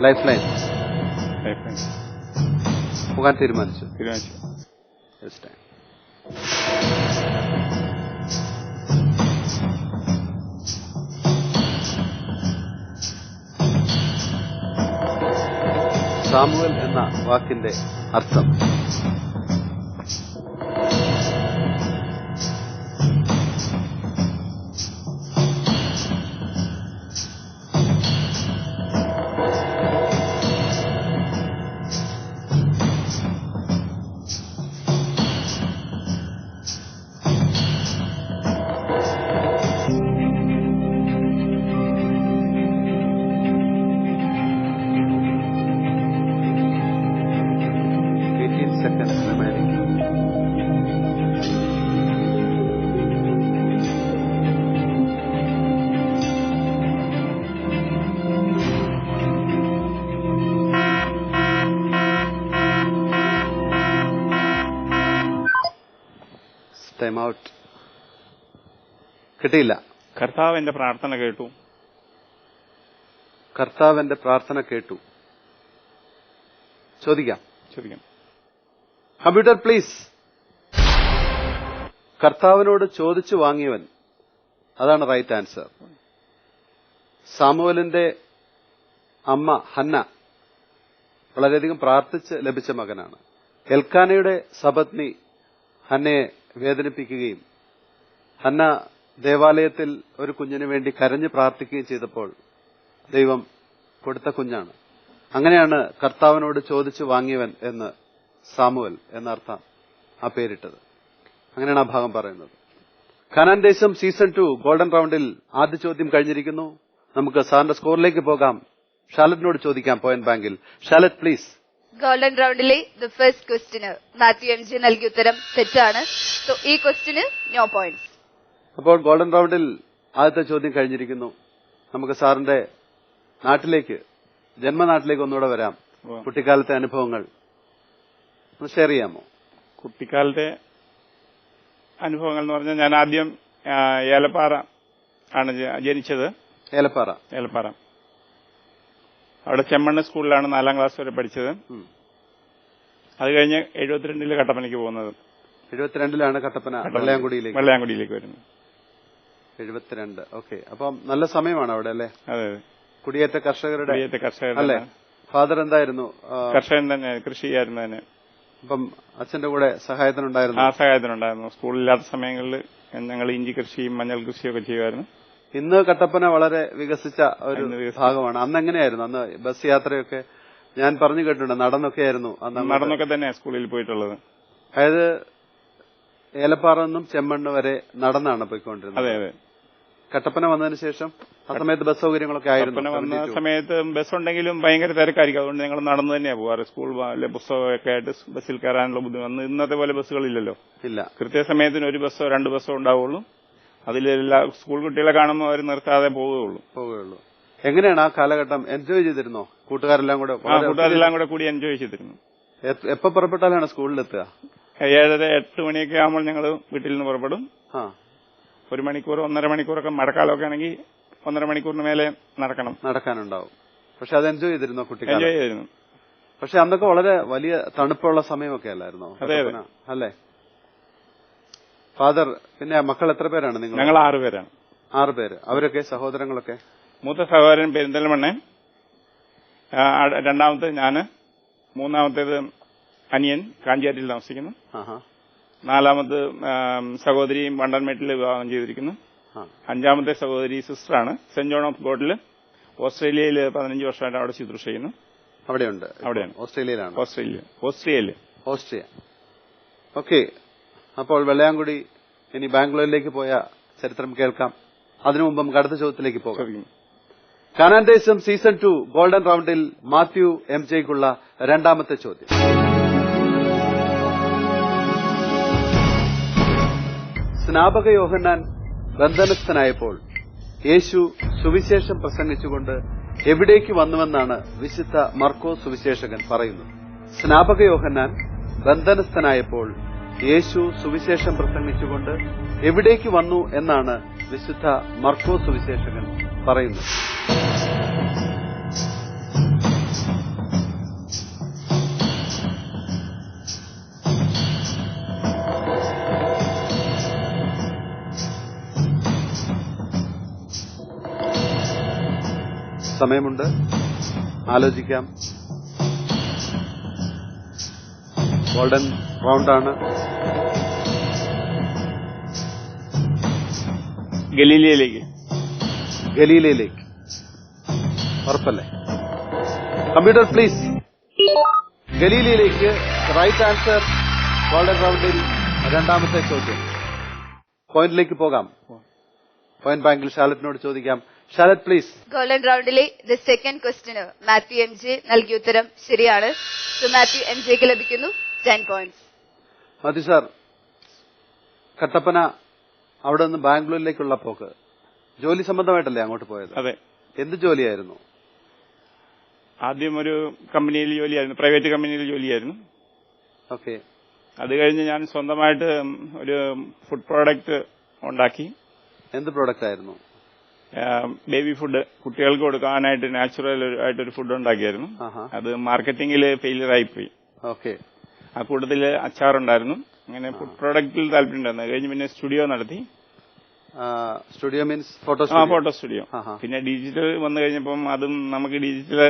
ലൈഫ് ലൈൻ പോകാൻ തീരുമാനിച്ചു. സാമുവൽ എന്ന വാക്കിന്റെ അർത്ഥം. Time out. കിട്ടിയില്ല. കർത്താവിന്റെ പ്രാർത്ഥന കേട്ടു. കർത്താവിന്റെ പ്രാർത്ഥന കേട്ടു. ചോദിക്കാം. Computer please. കർത്താവിനോട് ചോദിച്ചു വാങ്ങിയവൻ, അതാണ് റൈറ്റ് ആൻസർ. സാമുവലിന്റെ അമ്മ ഹന്ന വളരെയധികം പ്രാർത്ഥിച്ച് ലഭിച്ച മകനാണ്. എൽക്കാനയുടെ സപത്നി ഹന്നയെ വേദനിപ്പിക്കുകയും ഹന്ന ദേവാലയത്തിൽ ഒരു കുഞ്ഞിനു വേണ്ടി കരഞ്ഞു പ്രാർത്ഥിക്കുകയും ചെയ്തപ്പോൾ ദൈവം കൊടുത്ത കുഞ്ഞാണ്. അങ്ങനെയാണ് കർത്താവിനോട് ചോദിച്ചു വാങ്ങിയവൻ എന്ന് സാമുവൽ എന്നർത്ഥം ആ പേരിട്ടത്. അങ്ങനെയാണ് ആ ഭാഗം പറയുന്നത്. കാനാൻ ദേശം സീസൺ 2 ഗോൾഡൻ റൗണ്ടിൽ ആദ്യ ചോദ്യം കഴിഞ്ഞിരിക്കുന്നു. നമുക്ക് സാറിന്റെ സ്കോറിലേക്ക് പോകാം. ഷാലറ്റിനോട് ചോദിക്കാം പോയിന്റ് ബാങ്കിൽ. Charlotte please. ഗോൾഡൻ റൗണ്ടിലെ ദ ഫസ്റ്റ് ക്വസ്റ്റിന് മാത്യു MJ നൽകിയ ഉത്തരം തെറ്റാണ്. സോ ഈ ക്വസ്റ്റിന് നോ പോയിന്റ്സ്. അപ്പോൾ ഗോൾഡൻ റൗണ്ടിൽ ആദ്യത്തെ ചോദ്യം കഴിഞ്ഞിരിക്കുന്നു. നമുക്ക് സാറിന്റെ നാട്ടിലേക്ക്, ജന്മനാട്ടിലേക്ക് ഒന്നുകൂടെ വരാം. കുട്ടിക്കാലത്തെ അനുഭവങ്ങൾ ഒന്ന് ഷെയർ ചെയ്യാമോ? കുട്ടിക്കാലത്തെ അനുഭവങ്ങൾ എന്ന് പറഞ്ഞാൽ ഞാൻ ആദ്യം ഏലപ്പാറ ആണ് ജനിച്ചത്. ഏലപ്പാറ. അവിടെ ചെമ്മണ്ണ് സ്കൂളിലാണ് 4ാം ക്ലാസ് വരെ പഠിച്ചത്. അത് കഴിഞ്ഞ് 72 കട്ടപ്പനയ്ക്ക് പോകുന്നത്. 72 കട്ടപ്പന വെള്ളയാംകുടിയിലേക്ക് വരുന്നത്. 72. ഓക്കെ. അപ്പം നല്ല സമയമാണ് അവിടെ അല്ലേ? അതെ. കുടിയേറ്റ കർഷകരുടെ അല്ലേ? ഫാദർ എന്തായിരുന്നു? കർഷകൻ തന്നെ, കൃഷി ചെയ്യായിരുന്നു തന്നെ. അപ്പം അച്ഛന്റെ കൂടെ സഹായത്തിനുണ്ടായിരുന്നു? ആ, സഹായത്തിനുണ്ടായിരുന്നു. സ്കൂളില്ലാത്ത സമയങ്ങളിൽ ഞങ്ങൾ ഇഞ്ചി കൃഷിയും മഞ്ഞൾ കൃഷിയൊക്കെ ചെയ്യുമായിരുന്നു. ഇന്ന് കട്ടപ്പന വളരെ വികസിച്ച ഒരു ഭാഗമാണ്. അന്ന് എങ്ങനെയായിരുന്നു? അന്ന് ബസ് യാത്രയൊക്കെ ഞാൻ പറഞ്ഞു കേട്ടിട്ടുണ്ട്, നടന്നൊക്കെ ആയിരുന്നു അന്ന്. നടന്നൊക്കെ തന്നെയാണ് സ്കൂളിൽ പോയിട്ടുള്ളത്. അതായത് ഏലപ്പാറ നിന്നും ചെമ്മണ്ണ് വരെ നടന്നാണ് പോയിക്കൊണ്ടിരുന്നത്. അതെ അതെ. കട്ടപ്പന വന്നതിന് ശേഷം ആ സമയത്ത് ബസ് സൗകര്യങ്ങളൊക്കെ ആയിരുന്നു? കട്ടപ്പന വന്ന സമയത്ത് ബസ് ഉണ്ടെങ്കിലും ഭയങ്കര തിരക്കായിരിക്കും. അതുകൊണ്ട് ഞങ്ങൾ നടന്നു തന്നെയാണ് പോവാറ്. സ്കൂൾ പുസ്തകമൊക്കെ ആയിട്ട് ബസ്സിൽ കയറാനുള്ള ബുദ്ധിമുട്ട്. ഇന്നത്തെ പോലെ ബസ്സുകളില്ലല്ലോ. ഇല്ല. കൃത്യസമയത്തിന് ഒരു ബസ്സോ 2 ബസ്സോ ഉണ്ടാവുള്ളൂ. അതിലെല്ലാ സ്കൂൾ കുട്ടികളെ കാണുമ്പോൾ അവർ നിർത്താതെ പോവുകയുള്ളൂ. എങ്ങനെയാണ് ആ കാലഘട്ടം എൻജോയ് ചെയ്തിരുന്നോ? കൂട്ടുകാരെല്ലാം കൂട്ടുകാരെല്ലാം കൂടി എൻജോയ് ചെയ്തിരുന്നു. എപ്പോ പുറപ്പെട്ടാലാണ് സ്കൂളിലെത്തുക? 7:30-8 മണിയൊക്കെ ആകുമ്പോൾ ഞങ്ങൾ വീട്ടിൽ നിന്ന് പുറപ്പെടും. 1 മണിക്കൂർ 1.5 മണിക്കൂറൊക്കെ മഴക്കാലമൊക്കെ ആണെങ്കിൽ 1.5 മണിക്കൂറിന് മേലെ നടക്കാനുണ്ടാവും. പക്ഷെ അത് എൻജോയ് ചെയ്തിരുന്നോ കുട്ടികൾ? എൻജോയ് ചെയ്തിരുന്നു. പക്ഷെ അന്നൊക്കെ വളരെ വലിയ തണുപ്പുള്ള സമയമൊക്കെ അല്ലായിരുന്നോ? അതെ അല്ലേ ഫാദർ? പിന്നെ മക്കൾ എത്ര പേരാണ് നിങ്ങൾ? ഞങ്ങൾ 6 പേരാണ്. 6 പേര്. അവരൊക്കെ സഹോദരങ്ങളൊക്കെ? മൂത്ത സഹോദരൻ പെരിന്തൽമണ്ണ, രണ്ടാമത്തെ ഞാന്, മൂന്നാമത്തേത് അനിയൻ കാഞ്ചാറ്റിൽ താമസിക്കുന്നു, 4ാമത് സഹോദരി വണ്ടൻമേട്ടിൽ വിവാഹം ചെയ്തിരിക്കുന്നു, 5ാമത്തെ സഹോദരി സിസ്റ്ററാണ്. സെന്റ് ജോൺ ഓഫ് ഗോഡില് ഓസ്ട്രേലിയയിൽ 15 വർഷമായിട്ട് അവിടെ ശുശ്രൂഷ ചെയ്യുന്നു. അവിടെയാണ്. ഓസ്ട്രേലിയയിലാണ്? ഓസ്ട്രിയ. ഓക്കെ. അപ്പോൾ വെള്ളയാങ്കുടി ഇനി ബാംഗ്ലൂരിലേക്ക് പോയ ചരിത്രം കേൾക്കാം. അതിനു മുമ്പ് നമുക്ക് അടുത്ത ചോദ്യത്തിലേക്ക് പോകാം. കാനാൻ ദേശം സീസൺ 2 ഗോൾഡൻ റൌണ്ടിൽ മാത്യു എം ജെക്കുള്ള 2ാമത്തെ ചോദ്യം. സ്നാപക യോഹന്നാൻ ബന്ധനസ്ഥനായപ്പോൾ യേശു സുവിശേഷം പ്രസംഗിച്ചുകൊണ്ട് എവിടേക്ക് വന്നുവെന്നാണ് വിശുദ്ധ മർക്കോസ് സുവിശേഷകൻ പറയുന്നത്. സ്നാപക യോഹന്നാൻ ബന്ധനസ്ഥനായപ്പോൾ യേശു സുവിശേഷം പ്രസംഗിച്ചുകൊണ്ട് എവിടേക്ക് വന്നു എന്നാണ് വിശുദ്ധ മർക്കോസ് സുവിശേഷകൻ പറയുന്നത്. സമയമുണ്ട്, ആലോചിക്കാം. ഗോൾഡൻ റൗണ്ടാണ്. ഗലീലയിലേക്ക് ഉറപ്പല്ലേ? Computer please. ഗലീലയിലേക്ക് റൈറ്റ് ആൻസർ. ഗോൾഡൻ റൗണ്ടിൽ 2ാമത്തെ ചോദ്യം. പോയിന്റിലേക്ക് പോകാം. പോയിന്റ് ബാങ്കിൽ ഷാലറ്റിനോട് ചോദിക്കാം. Charlotte please. ഗോൾഡൻ റൗണ്ടിലെ ദ സെക്കൻഡ് ക്വസ്റ്റിന് മാത്യു എം ജെ നൽകിയ ഉത്തരം ശരിയാണ്. സോ മാത്യു എം ജെക്ക് ലഭിക്കുന്നു 10 പോയിന്റ്സ്. മാത്യു സാർ, കട്ടപ്പന അവിടെ നിന്ന് ബാംഗ്ലൂരിലേക്കുള്ള പോക്ക് ജോലി സംബന്ധമായിട്ടല്ലേ അങ്ങോട്ട് പോയത്? അതെ. എന്ത് ജോലിയായിരുന്നു? ആദ്യം ഒരു കമ്പനിയിൽ ജോലിയായിരുന്നു, പ്രൈവറ്റ് കമ്പനിയിൽ ജോലിയായിരുന്നു. ഓക്കെ. അത് കഴിഞ്ഞ് ഞാൻ സ്വന്തമായിട്ട് ഒരു ഫുഡ് പ്രോഡക്റ്റ് ഉണ്ടാക്കി. എന്ത് പ്രോഡക്റ്റ് ആയിരുന്നു? ബേബി ഫുഡ്, കുട്ടികൾക്ക് കൊടുക്കാനായിട്ട് നാച്ചുറൽ ആയിട്ടൊരു ഫുഡ് ഉണ്ടാക്കിയായിരുന്നു. അത് മാർക്കറ്റിംഗിൽ ഫെയിലിയർ ആയിപ്പോയി. ഓക്കെ. ആ കൂട്ടത്തില് അച്ചാറുണ്ടായിരുന്നു. അങ്ങനെ ഫുഡ് പ്രോഡക്റ്റിൽ താല്പര്യം ഉണ്ടായിരുന്നു. കഴിഞ്ഞ് പിന്നെ സ്റ്റുഡിയോ നടത്തി. Studio means photo studio. പിന്നെ ഡിജിറ്റൽ വന്നു കഴിഞ്ഞപ്പം അതും നമുക്ക് ഡിജിറ്റൽ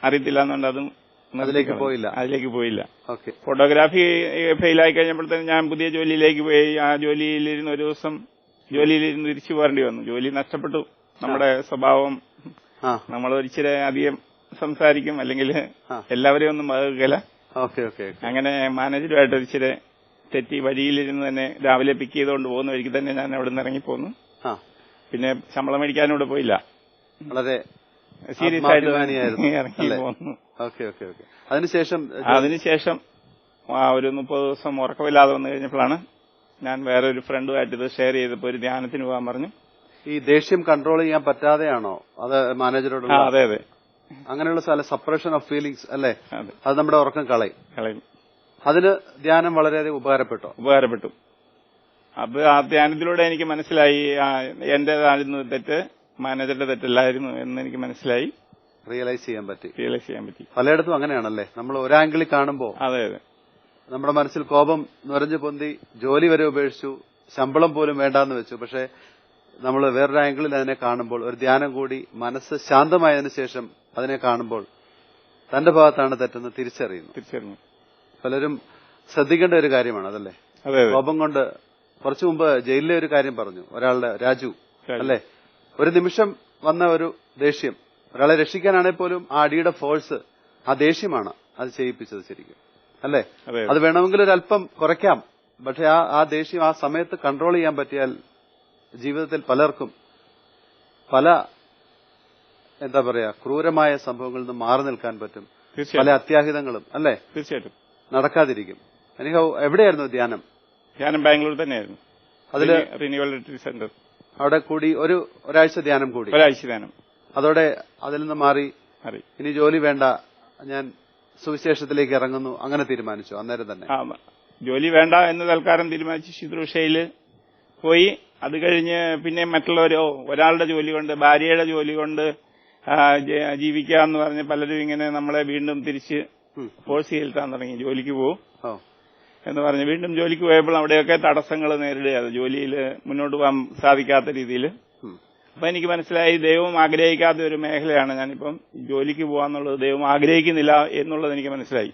അറിയത്തില്ല എന്നുകൊണ്ട് അതും അതിലേക്ക് പോയില്ല. ഫോട്ടോഗ്രാഫി ഫെയിലായി കഴിഞ്ഞപ്പോഴത്തേനും ഞാൻ പുതിയ ജോലിയിലേക്ക് പോയി. ആ ജോലിയിലിരുന്ന് ഒരു ദിവസം ജോലിയിലിരുന്ന് തിരിച്ചു പോരേണ്ടി വന്നു. ജോലി നഷ്ടപ്പെട്ടു. നമ്മുടെ സ്വഭാവം, നമ്മൾ ഒരിച്ചിരി അധികം സംസാരിക്കും, അല്ലെങ്കിൽ എല്ലാവരെയും ഒന്നും വകക്കില്ല. അങ്ങനെ മാനേജറുമായിട്ട് ഒരിച്ചിരി തെറ്റി വഴിയിലിരുന്ന് തന്നെ രാവിലെ പിക്ക് ചെയ്തുകൊണ്ട് പോകുന്ന വഴിക്ക് തന്നെ ഞാൻ അവിടെ നിന്ന് ഇറങ്ങിപ്പോന്നു. പിന്നെ ശമ്പളം മേടിക്കാനും ഇവിടെ പോയില്ല. വളരെ സീരിയസ് ആയിട്ട് ഇറങ്ങി പോന്നു. അതിനുശേഷം ഒരു 30 ദിവസം ഉറക്കമില്ലാതെ വന്നു കഴിഞ്ഞപ്പോഴാണ് ഞാൻ വേറെ ഒരു ഫ്രണ്ടുമായിട്ട് ഇത് ഷെയർ ചെയ്തപ്പോൾ ഒരു ധ്യാനത്തിന് പോകാൻ പറഞ്ഞു. ഈ ദേഷ്യം കൺട്രോൾ ചെയ്യാൻ പറ്റാതെയാണോ അത് മാനേജറോട്? അതെ അതെ. അങ്ങനെയുള്ള സപ്പറേഷൻ ഓഫ് ഫീലിംഗ്സ് അല്ലേ? അത് നമ്മുടെ ഉറക്കം കളയും. അതിന് ധ്യാനം വളരെയധികം ഉപകാരപ്പെട്ടു. അപ്പൊ ആ ധ്യാനത്തിലൂടെ എനിക്ക് മനസ്സിലായി എന്റേതായിരുന്നു തെറ്റ്, മാനേജറുടെ തെറ്റല്ലായിരുന്നു എന്ന് എനിക്ക് മനസ്സിലായി. റിയലൈസ് ചെയ്യാൻ പറ്റി. പലയിടത്തും അങ്ങനെയാണല്ലേ, നമ്മൾ ഒരാംഗിളിൽ കാണുമ്പോ അതെ നമ്മുടെ മനസ്സിൽ കോപം നുരഞ്ഞു പൊന്തി ജോലി വരെ ഉപേക്ഷിച്ചു, ശമ്പളം പോലും വേണ്ടാന്ന് വെച്ചു. പക്ഷെ നമ്മൾ വേറൊരു ആംഗിളിൽ അതിനെ കാണുമ്പോൾ, ഒരു ധ്യാനം കൂടി മനസ്സ് ശാന്തമായതിനു ശേഷം അതിനെ കാണുമ്പോൾ തന്റെ ഭാഗത്താണ് തെറ്റെന്ന് തിരിച്ചറിയുന്നു. പലരും ശ്രദ്ധിക്കേണ്ട ഒരു കാര്യമാണ് അതല്ലേ? കോപം കൊണ്ട് കുറച്ചു മുമ്പ് ജയിലിലെ ഒരു കാര്യം പറഞ്ഞു, ഒരാളുടെ രാജു അല്ലെ, ഒരു നിമിഷം വന്ന ഒരു ദേഷ്യം, ഒരാളെ രക്ഷിക്കാനാണെങ്കിൽ പോലും ആ അടിയുടെ ഫോഴ്സ്, ആ ദേഷ്യമാണ് അത് ചെയ്യിപ്പിച്ചത് ശരിക്കും അല്ലെ? അത് വേണമെങ്കിൽ ഒരു അല്പം കുറയ്ക്കാം, പക്ഷെ ആ ദേഷ്യം ആ സമയത്ത് കൺട്രോൾ ചെയ്യാൻ പറ്റിയാൽ ജീവിതത്തിൽ പലർക്കും പല എന്താ പറയാ ക്രൂരമായ സംഭവങ്ങളിൽ നിന്ന് മാറി നിൽക്കാൻ പറ്റും. പല അത്യാഹിതങ്ങളും അല്ലെ തീർച്ചയായിട്ടും നടക്കാതിരിക്കും. എനിക്ക് എവിടെയായിരുന്നു ധ്യാനം? ബാംഗ്ലൂർ തന്നെയായിരുന്നു. അതില് റിന്യൂവൽ റിട്രീറ്റ് സെന്റർ അവിടെ കൂടി ഒരാഴ്ച ധ്യാനം കൂടി. അതോടെ അതിൽ നിന്ന് മാറി ഇനി ജോലി വേണ്ട, ഞാൻ സുവിശേഷത്തിലേക്ക് ഇറങ്ങുന്നു, അങ്ങനെ തീരുമാനിച്ചു അന്നേരം തന്നെ? ജോലി വേണ്ട എന്ന് തൽക്കാലം തീരുമാനിച്ച് ശുശ്രൂഷയില് പോയി. അത് കഴിഞ്ഞ് പിന്നെ ഒരാളുടെ ജോലി കൊണ്ട്, ഭാര്യയുടെ ജോലി കൊണ്ട് ജീവിക്കുക എന്ന് പറഞ്ഞ് പലരും ഇങ്ങനെ നമ്മളെ വീണ്ടും തിരിച്ച് ഫോഴ്സ് ചെയ്യിൽത്താൻ തുടങ്ങി. ജോലിക്ക് പോകും എന്ന് പറഞ്ഞ് വീണ്ടും ജോലിക്ക് പോയപ്പോൾ അവിടെയൊക്കെ തടസ്സങ്ങൾ നേരിടുക, ജോലിയിൽ മുന്നോട്ട് പോകാൻ സാധിക്കാത്ത രീതിയിൽ. അപ്പൊ എനിക്ക് മനസ്സിലായി ദൈവം ആഗ്രഹിക്കാത്ത ഒരു മേഖലയാണ് ഞാനിപ്പം ജോലിക്ക് പോകാന്നുള്ളത്. ദൈവം ആഗ്രഹിക്കുന്നില്ല എന്നുള്ളത് എനിക്ക് മനസ്സിലായി.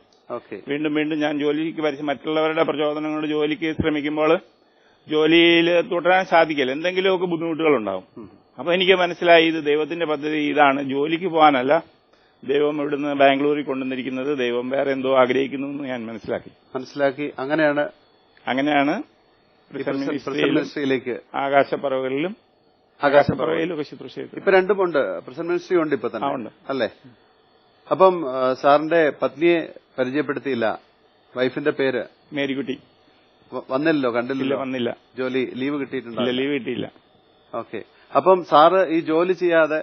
വീണ്ടും വീണ്ടും ഞാൻ ജോലിക്ക് മറ്റുള്ളവരുടെ പ്രചോദനം കൊണ്ട് ജോലിക്ക് ശ്രമിക്കുമ്പോൾ ജോലിയിൽ തുടരാൻ സാധിക്കില്ല, എന്തെങ്കിലുമൊക്കെ ബുദ്ധിമുട്ടുകളുണ്ടാവും. അപ്പൊ എനിക്ക് മനസ്സിലായി ഇത് ദൈവത്തിന്റെ പദ്ധതി ഇതാണ്, ജോലിക്ക് പോകാനല്ല ദൈവം ഇവിടുന്ന് ബാംഗ്ലൂരിൽ കൊണ്ടുവന്നിരിക്കുന്നത്, ദൈവം വേറെ എന്തോ ആഗ്രഹിക്കുന്നു എന്ന് ഞാൻ മനസ്സിലാക്കി. അങ്ങനെയാണ് മിനിസ്ട്രിയിലേക്ക് ആകാശപ്പറവുകളിലും ഒക്കെ ശുശ്രൂഷ ചെയ്തു. ഇപ്പൊ രണ്ടുമുണ്ട്, പ്രസന്റ് മിനിസ്ട്രി ഉണ്ട് ഇപ്പൊ തന്നെ അല്ലേ? അപ്പം സാറിന്റെ പത്നിയെ പരിചയപ്പെടുത്തിയില്ല, വൈഫിന്റെ പേര് മേരിക്കുട്ടി. വന്നില്ലല്ലോ, കണ്ടില്ലല്ലോ? വന്നില്ല. ജോലി ലീവ് കിട്ടിയിട്ടുണ്ടോ? ലീവ് കിട്ടിയില്ല. ഓക്കെ. അപ്പം സാറ് ഈ ജോലി ചെയ്യാതെ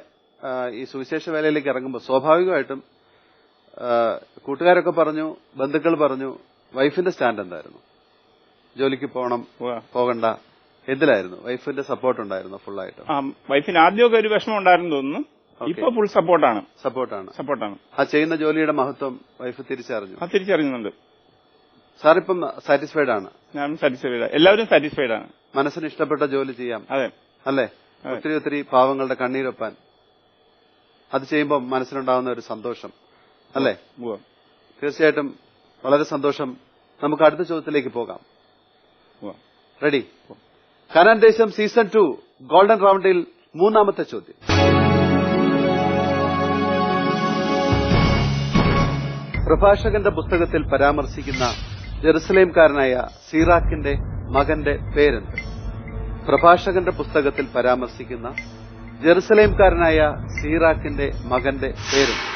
ഈ സുവിശേഷ വേലയിലേക്ക് ഇറങ്ങുമ്പോൾ സ്വാഭാവികമായിട്ടും കൂട്ടുകാരൊക്കെ പറഞ്ഞു, ബന്ധുക്കൾ പറഞ്ഞു, വൈഫിന്റെ സ്റ്റാൻഡ് എന്തായിരുന്നു? ജോലിക്ക് പോകണ്ട എന്തിലായിരുന്നു? വൈഫിന്റെ സപ്പോർട്ട് ഉണ്ടായിരുന്നു ഫുള്ളായിട്ട്? വൈഫിന് ആദ്യമൊക്കെ ഒരു വിഷമം ഉണ്ടായിരുന്നു തോന്നുന്നു, ഇപ്പൊ ഫുൾ സപ്പോർട്ടാണ്. ആ ചെയ്യുന്ന ജോലിയുടെ മഹത്വം വൈഫ് തിരിച്ചറിയുന്നുണ്ട്. സാറിപ്പം സാറ്റിസ്ഫൈഡ് ആണ്? ഞാൻ സാറ്റിസ്ഫൈഡ്, എല്ലാവരും സാറ്റിസ്ഫൈഡ് ആണ്. മനസ്സിന് ഇഷ്ടപ്പെട്ട ജോലി ചെയ്യാം അല്ലേ? ഒത്തിരി പാവങ്ങളുടെ കണ്ണീരൊപ്പാൻ അത് ചെയ്യുമ്പോൾ മനസ്സിലുണ്ടാവുന്ന ഒരു സന്തോഷം അല്ലേ? തീർച്ചയായിട്ടും വളരെ സന്തോഷം. നമുക്ക് അടുത്ത ചോദ്യത്തിലേക്ക് പോകാം. റെഡി? കാനാൻ ദേശം സീസൺ 2 ഗോൾഡൻ റൗണ്ടിൽ മൂന്നാമത്തെ ചോദ്യം. പ്രഭാഷകന്റെ പുസ്തകത്തിൽ പരാമർശിക്കുന്ന ജെറുസലേംകാരനായ സീറാക്കിന്റെ മകന്റെ പേരെന്ത്? പ്രഭാഷകന്റെ പുസ്തകത്തിൽ പരാമർശിക്കുന്ന ജെറുസലേംകാരനായ സീറാക്കിന്റെ മകന്റെ പേരെന്ത്?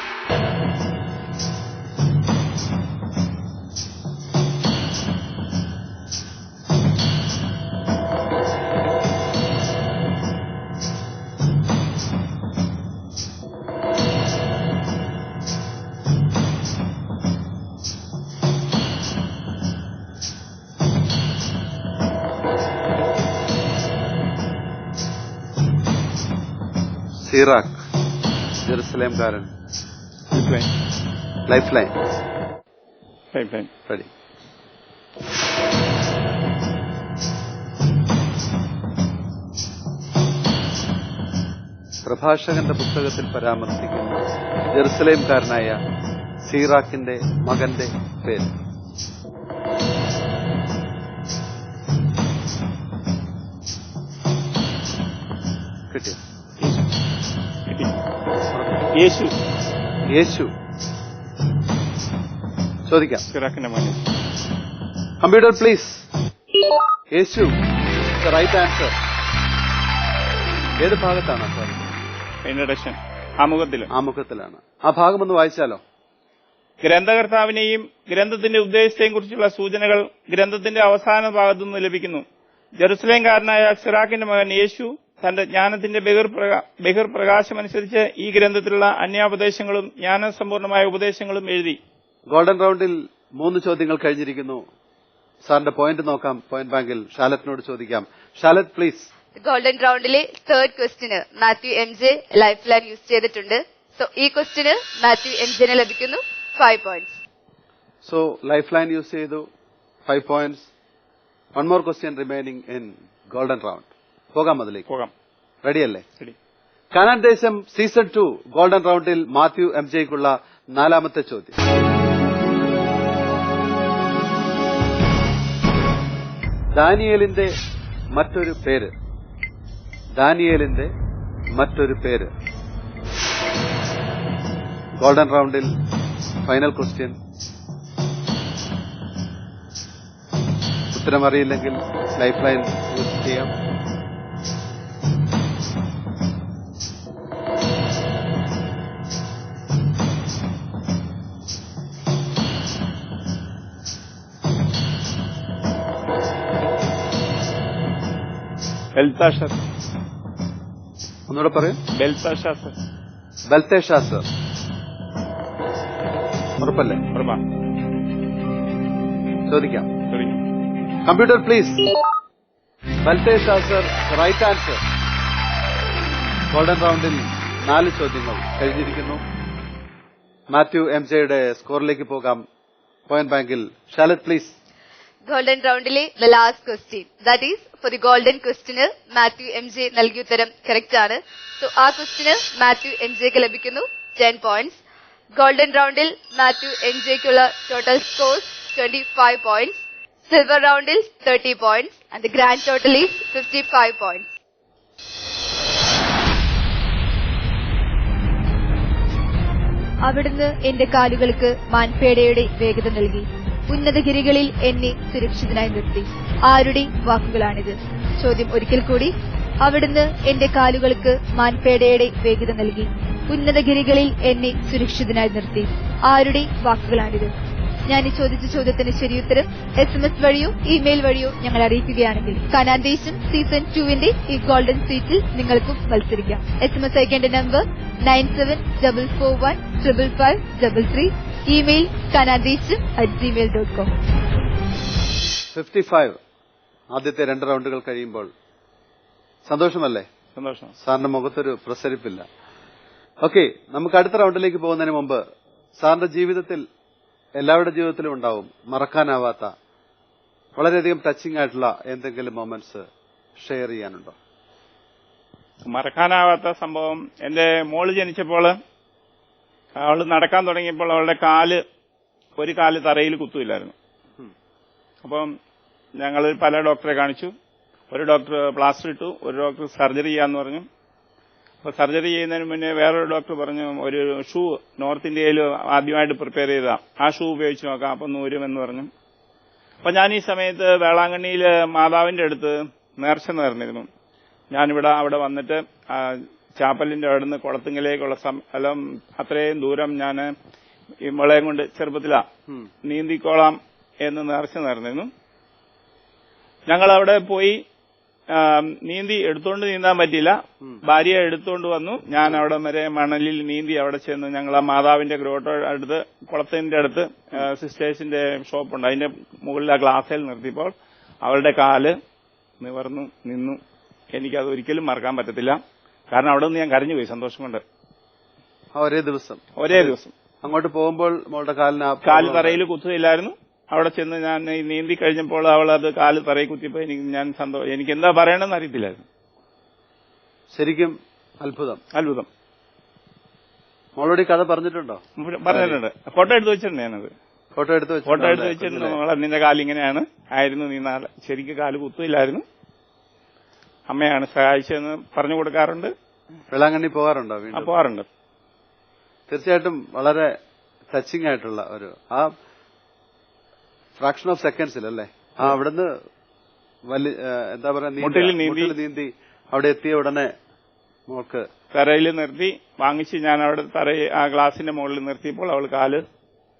സീറാഖ്, ജെറുസലേംകാരൻ. Life line. റെഡി? പ്രഭാഷകന്റെ പുസ്തകത്തിൽ പരാമർശിക്കുന്ന ജെറുസലേംകാരനായ സീറാക്കിന്റെ മകന്റെ പേര്? കിട്ടിയോ? യേശു. ചോദിക്കാം. Computer please. Yeshu right answer. ഏത് ഭാഗത്താണ് സാർ? ഇൻട്രൊഡക്ഷൻ, ആമുഖത്തിലാണ്. ആ ഭാഗം ഒന്ന് വായിച്ചാലോ? ഗ്രന്ഥകർത്താവിനെയും ഗ്രന്ഥത്തിന്റെ ഉദ്ദേശത്തെയും കുറിച്ചുള്ള സൂചനകൾ ഗ്രന്ഥത്തിന്റെ അവസാന ഭാഗത്തുനിന്ന് ലഭിക്കുന്നു. ജെറുസലേംകാരനായ സിറാക്കിന്റെ മകൻ യേശു തന്റെ ജ്ഞാനത്തിന്റെ ബഹിർപ്രകാശമനുസരിച്ച് ഈ ഗ്രന്ഥത്തിലുള്ള അന്യാപദേശങ്ങളും ജ്ഞാനസമ്പൂർണമായ ഉപദേശങ്ങളും എഴുതി. ഗോൾഡൻ റൗണ്ടിൽ 3 ചോദ്യങ്ങൾ കഴിഞ്ഞിരിക്കുന്നു. സാറിന്റെ പോയിന്റ് നോക്കാം. പോയിന്റ് ബാങ്കിൽ ഷാലറ്റിനോട് ചോദിക്കാം. Charlotte please. ഗോൾഡൻ റൗണ്ടിലെ 3rd ക്വസ്റ്റിന് Mathew MJ life line use ചെയ്തിട്ടുണ്ട്. സോ ഈ ക്വസ്റ്റിന് മാത്യു MJന് ലഭിക്കുന്നു 5 points. So life line use ചെയ്തു, 5 points. 1 more question remaining in golden round. പോകാം അതിലേക്ക്. പോകാം. റെഡിയല്ലേ? കാനാൻ ദേശം സീസൺ 2 ഗോൾഡൻ റൌണ്ടിൽ മാത്യു MJക്കുള്ള 4ാമത്തെ ചോദ്യം. ദാനിയേലിന്റെ മറ്റൊരു പേര്. ദാനിയേലിന്റെ മറ്റൊരു പേര്. ഗോൾഡൻ റൌണ്ടിൽ ഫൈനൽ ക്വസ്റ്റ്യൻ. ഉത്തരം അറിയില്ലെങ്കിൽ ലൈഫ് ലൈൻ യൂസ് ചെയ്യാം. ബെൽത്താഷർ. ഒന്നുകൂടെ പറയൂ. ബെൽത്താഷാസർ. ബെൽത്തേഷാസർ. ഉറപ്പല്ലേ? ഉറപ്പാണ്. ചോദിക്കാം. Computer please. Belteshazzar right answer. Golden റൌണ്ടിൽ 4 ചോദ്യങ്ങൾ കഴിഞ്ഞിരിക്കുന്നു. മാത്യു MJയുടെ സ്കോറിലേക്ക് പോകാം. പോയിന്റ് ബാങ്കിൽ ഷാലറ്റ് പ്ലീസ്. ഗോൾഡൻ റൌണ്ടിലെ the last question, that is for the golden ക്വസ്റ്റ്യന് മാത്യു MJ നൽകിയ ഉത്തരം കറക്റ്റ് ആണ്. സോ ആ ക്വസ്റ്റ്യന് മാത്യു MJക്ക് ലഭിക്കുന്നു 10 പോയിന്റ്സ്. ഗോൾഡൻ റൌണ്ടിൽ മാത്യു MJക്കുള്ള ടോട്ടൽ സ്കോർസ് 25 പോയിന്റ്സ്. സിൽവർ റൌണ്ടിൽ 30 points and the grand total is 55 points. അവിടുന്ന് എന്റെ കാലുകൾക്ക് മാൻപേടയുടെ വേഗത നൽകി. ഉന്നതഗിരികളിൽ എന്നെ സുരക്ഷിതനായി നിർത്തി. ആരുടെ വാക്കുകളാണിത്? ചോദ്യം ഒരിക്കൽ കൂടി. അവിടുന്ന് എന്റെ കാലുകൾക്ക് മാൻപേടയുടെ വേഗത നൽകി. ഉന്നതഗിരികളിൽ എന്നെ സുരക്ഷിതനായി നിർത്തി. ആരുടെ വാക്കുകളാണിത്? ഞാൻ ഈ ചോദിച്ച ചോദ്യത്തിന് ശരിയുത്തരം SMS വഴിയോ ഇമെയിൽ വഴിയോ ഞങ്ങൾ അറിയിക്കുകയാണെങ്കിൽ കാനാൻ ദേശം സീസൺ 2 ഈ ഗോൾഡൻ സീറ്റിൽ നിങ്ങൾക്കും മത്സരിക്കാം. SMS അയക്കേണ്ട നമ്പർ 9744155533. Email kanandesham@gmail.com. 55 ആദ്യത്തെ 2 റൌണ്ടുകൾ കഴിയുമ്പോൾ സന്തോഷമല്ലേ? സന്തോഷം. സാറിന്റെ മുഖത്തൊരു പ്രസരിപ്പില്ല. ഓക്കെ, നമുക്ക് അടുത്ത റൌണ്ടിലേക്ക് പോകുന്നതിന് മുമ്പ് സാറിന്റെ ജീവിതത്തിൽ, എല്ലാവരുടെ ജീവിതത്തിലും ഉണ്ടാവും മറക്കാനാവാത്ത വളരെയധികം ടച്ചിങ് ആയിട്ടുള്ള എന്തെങ്കിലും മൊമെന്റ്സ് ഷെയർ ചെയ്യാനുണ്ടോ? മറക്കാനാവാത്ത സംഭവം, എന്റെ മോള് ജനിച്ചപ്പോൾ അവള് നടക്കാൻ തുടങ്ങിയപ്പോൾ അവളുടെ ഒരു കാല് തറയിൽ കുത്തുമില്ലായിരുന്നു. അപ്പം ഞങ്ങൾ പല ഡോക്ടറെ കാണിച്ചു. ഒരു ഡോക്ടർ പ്ലാസ്റ്റർ ഇട്ടു, ഒരു ഡോക്ടർ സർജറി ചെയ്യാന്ന് പറഞ്ഞു. അപ്പൊ സർജറി ചെയ്യുന്നതിന് മുന്നേ വേറൊരു ഡോക്ടർ പറഞ്ഞു ഒരു ഷൂ നോർത്ത് ഇന്ത്യയിൽ ആദ്യമായിട്ട് പ്രിപ്പയർ ചെയ്താ, ആ ഷൂ ഉപയോഗിച്ച് നോക്കാം, അപ്പൊ നൂരുമെന്ന് പറഞ്ഞു. അപ്പൊ ഞാൻ ഈ സമയത്ത് വേളാങ്കണ്ണിയിൽ മാതാവിന്റെ അടുത്ത് നേർച്ച നേർന്നിരുന്നു. ഞാനിവിടെ അവിടെ വന്നിട്ട് ചാപ്പലിന്റെ അവിടെ നിന്ന് കുളത്തുങ്കലേക്കുള്ള സ്ഥലം അത്രയും ദൂരം ഞാൻ ഇവളെയും കൊണ്ട് ചെറുപ്പത്തിലാ നീന്തിക്കോളാം എന്ന് നേർച്ച നേർന്നിരുന്നു. ഞങ്ങൾ അവിടെ പോയി എടുത്തോണ്ട് നീന്താൻ പറ്റിയില്ല. ഭാര്യയെ എടുത്തോണ്ട് വന്നു. ഞാൻ അവിടെ വരെ മണലിൽ നീന്തി അവിടെ ചെന്ന് ഞങ്ങൾ ആ മാതാവിന്റെ ഗ്രോട്ടോ അടുത്ത് കുളത്തിന്റെ അടുത്ത് സിസ്റ്റേഴ്സിന്റെ ഷോപ്പുണ്ട്, അതിന്റെ മുകളിൽ ആ ഗ്ലാസ്സിൽ നിർത്തിയപ്പോൾ അവളുടെ കാല് നിവർന്നു നിന്നു. എനിക്കത് ഒരിക്കലും മറക്കാൻ പറ്റത്തില്ല. കാരണം അവിടെ നിന്ന് ഞാൻ കരഞ്ഞുപോയി സന്തോഷം കൊണ്ട്. ഒരേ ദിവസം അങ്ങോട്ട് പോകുമ്പോൾ മോളുടെ കാല് തറയിൽ കുത്തുകയില്ലായിരുന്നു. അവിടെ ചെന്ന് ഞാൻ നീന്തി കഴിഞ്ഞപ്പോൾ അവൾ അത് കാല് തറയിൽ കുത്തിയപ്പോ എനിക്ക് എന്താ പറയണമെന്ന് അറിയത്തില്ലായിരുന്നു. ശരിക്കും അത്ഭുതം. മോളോട് കഥ പറഞ്ഞിട്ടുണ്ടോ? പറഞ്ഞിട്ടുണ്ട്. ഫോട്ടോ എടുത്ത് വെച്ചിട്ടുണ്ട് ഞാനത്. ഫോട്ടോ എടുത്ത് വെച്ചിട്ടുണ്ട്. മോളെ നിന്റെ കാലിങ്ങനെയാണ് ആയിരുന്നു, നീ ശരിക്കും കാല് കുത്തില്ലായിരുന്നു, അമ്മയാണ് സഹായിച്ചതെന്ന് പറഞ്ഞു കൊടുക്കാറുണ്ട്. വേളാങ്കണ്ണി പോകാറുണ്ടോ? പോകാറുണ്ട്. തീർച്ചയായിട്ടും വളരെ ടച്ചിങ് ആയിട്ടുള്ള ഒരു ആ ഫ്രാക്ഷൻ ഓഫ് സെക്കൻഡ്സിൽ അല്ലേ, അവിടുന്ന് എന്താ പറയാ നീന്തി അവിടെ എത്തിയ ഉടനെ മോൾക്ക് തറയിൽ നിർത്തി വാങ്ങിച്ച് ഞാൻ അവിടെ ആ ഗ്ലാസിന്റെ മുകളിൽ നിർത്തിയപ്പോൾ അവൾ കാല്